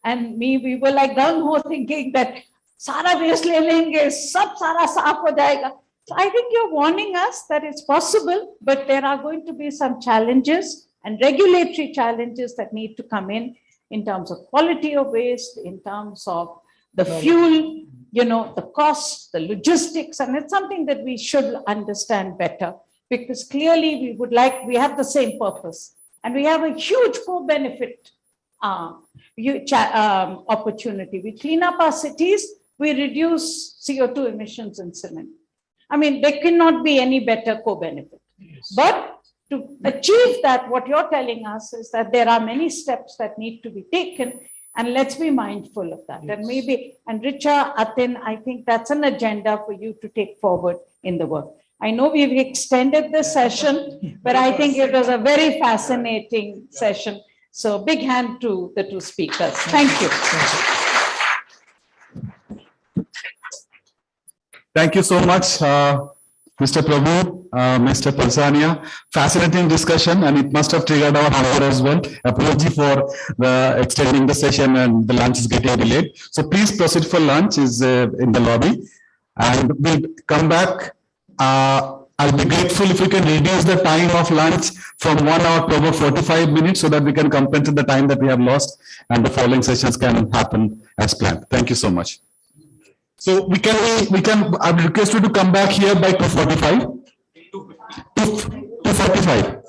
and me, we were like gung-ho thinking that Sara waste le lenge, sab sara saaf ho jayega. So I think you're warning us that it's possible, but there are going to be some challenges and regulatory challenges that need to come in terms of quality of waste, in terms of the fuel, the costs, the logistics, and it's something that we should understand better because clearly we have the same purpose and we have a huge co-benefit opportunity. We clean up our cities, we reduce CO2 emissions in cement. I mean, there cannot be any better co-benefit. Yes. But to achieve that, what you're telling us is that there are many steps that need to be taken, and let's be mindful of that. Yes. And maybe, and Richa, Atin, I think that's an agenda for you to take forward in the work. I know we've extended this session, but I think it was a very fascinating session. So big hand to the two speakers. Thank you. Thank you so much, Mr. Prabhu, Mr. Parsania. Fascinating discussion, and it must have triggered our hunger as well. Apology for the extending the session and the lunch is getting delayed. So please proceed for lunch is in the lobby, and we'll come back. I'll be grateful if we can reduce the time of lunch from 1 hour to over 45 minutes so that we can compensate the time that we have lost and the following sessions can happen as planned. Thank you so much. So I request you to come back here by 2:45. 2:45.